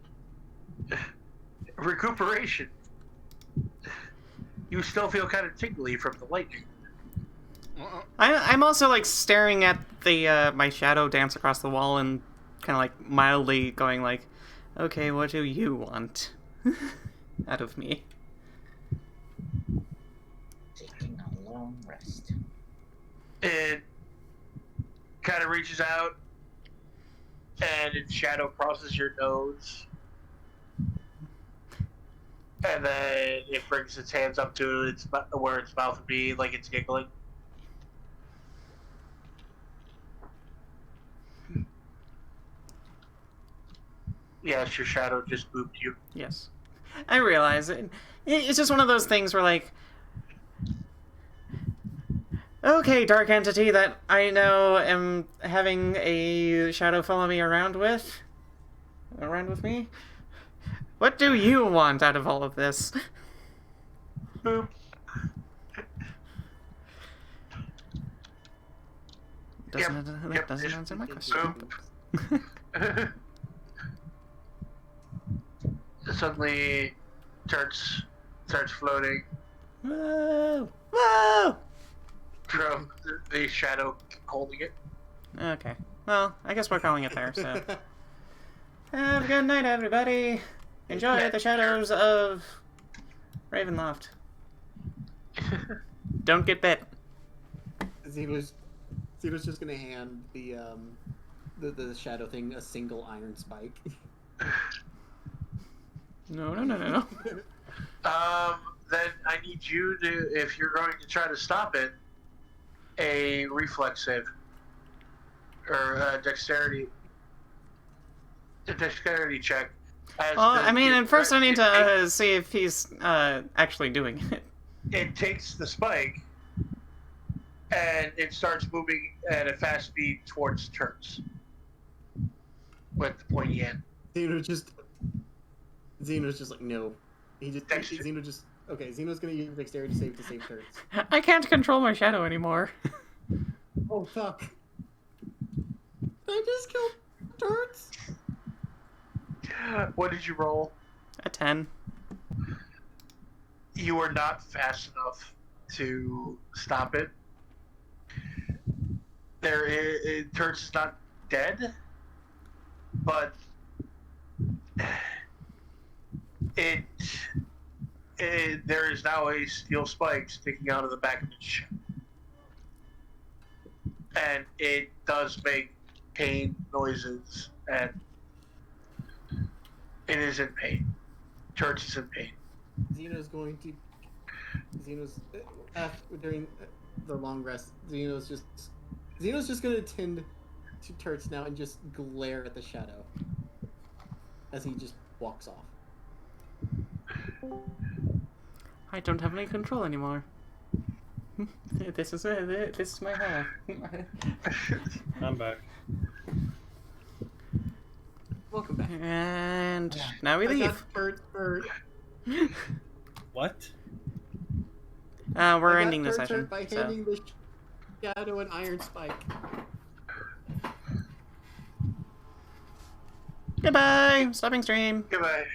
Recuperation. You still feel kind of tingly from the lightning. I'm also like staring at the my shadow dance across the wall and kind of like mildly going like, okay, what do you want out of me? Taking a long rest. It kind of reaches out, and its shadow crosses your nose. And then it brings its hands up to its where its mouth would be, like it's giggling. Yes, your shadow just moved you. Yes. I realize it. It's just one of those things where, like, okay, dark entity that I now am having a shadow follow me around with me. What do you want out of all of this? Boop. Doesn't answer my question. Boop. Suddenly, starts floating Whoa! Whoa! from the shadow holding it. Okay. Well, I guess we're calling it there, so. Have a good night, everybody. Enjoy the shadows of Ravenloft. Don't get bit. Zeno's just gonna hand the shadow thing a single iron spike. No. Then I need you to, if you're going to try to stop it, a reflex save or a dexterity check. I mean, at first I need to see if he's actually doing it. It takes the spike and it starts moving at a fast speed towards turrets with the pointy end. Zeno's just like, no. Zeno's gonna use dexterity save to save turrets. I can't control my shadow anymore. Oh fuck. I just killed turrets. What did you roll? A 10. You are not fast enough to stop it. Turrets is not dead, but there is now a steel spike sticking out of the back of its ship. And it does make pain noises, and it is in pain. Church is in pain. Zeno's during the long rest, Zeno's just gonna tend to turrets now and just glare at the shadow as he just walks off. I don't have any control anymore. This is my home. I'm back. Welcome back. And now we leave. What? We're ending the session. By So. handing the shadow an iron spike. Goodbye. Stopping stream. Goodbye.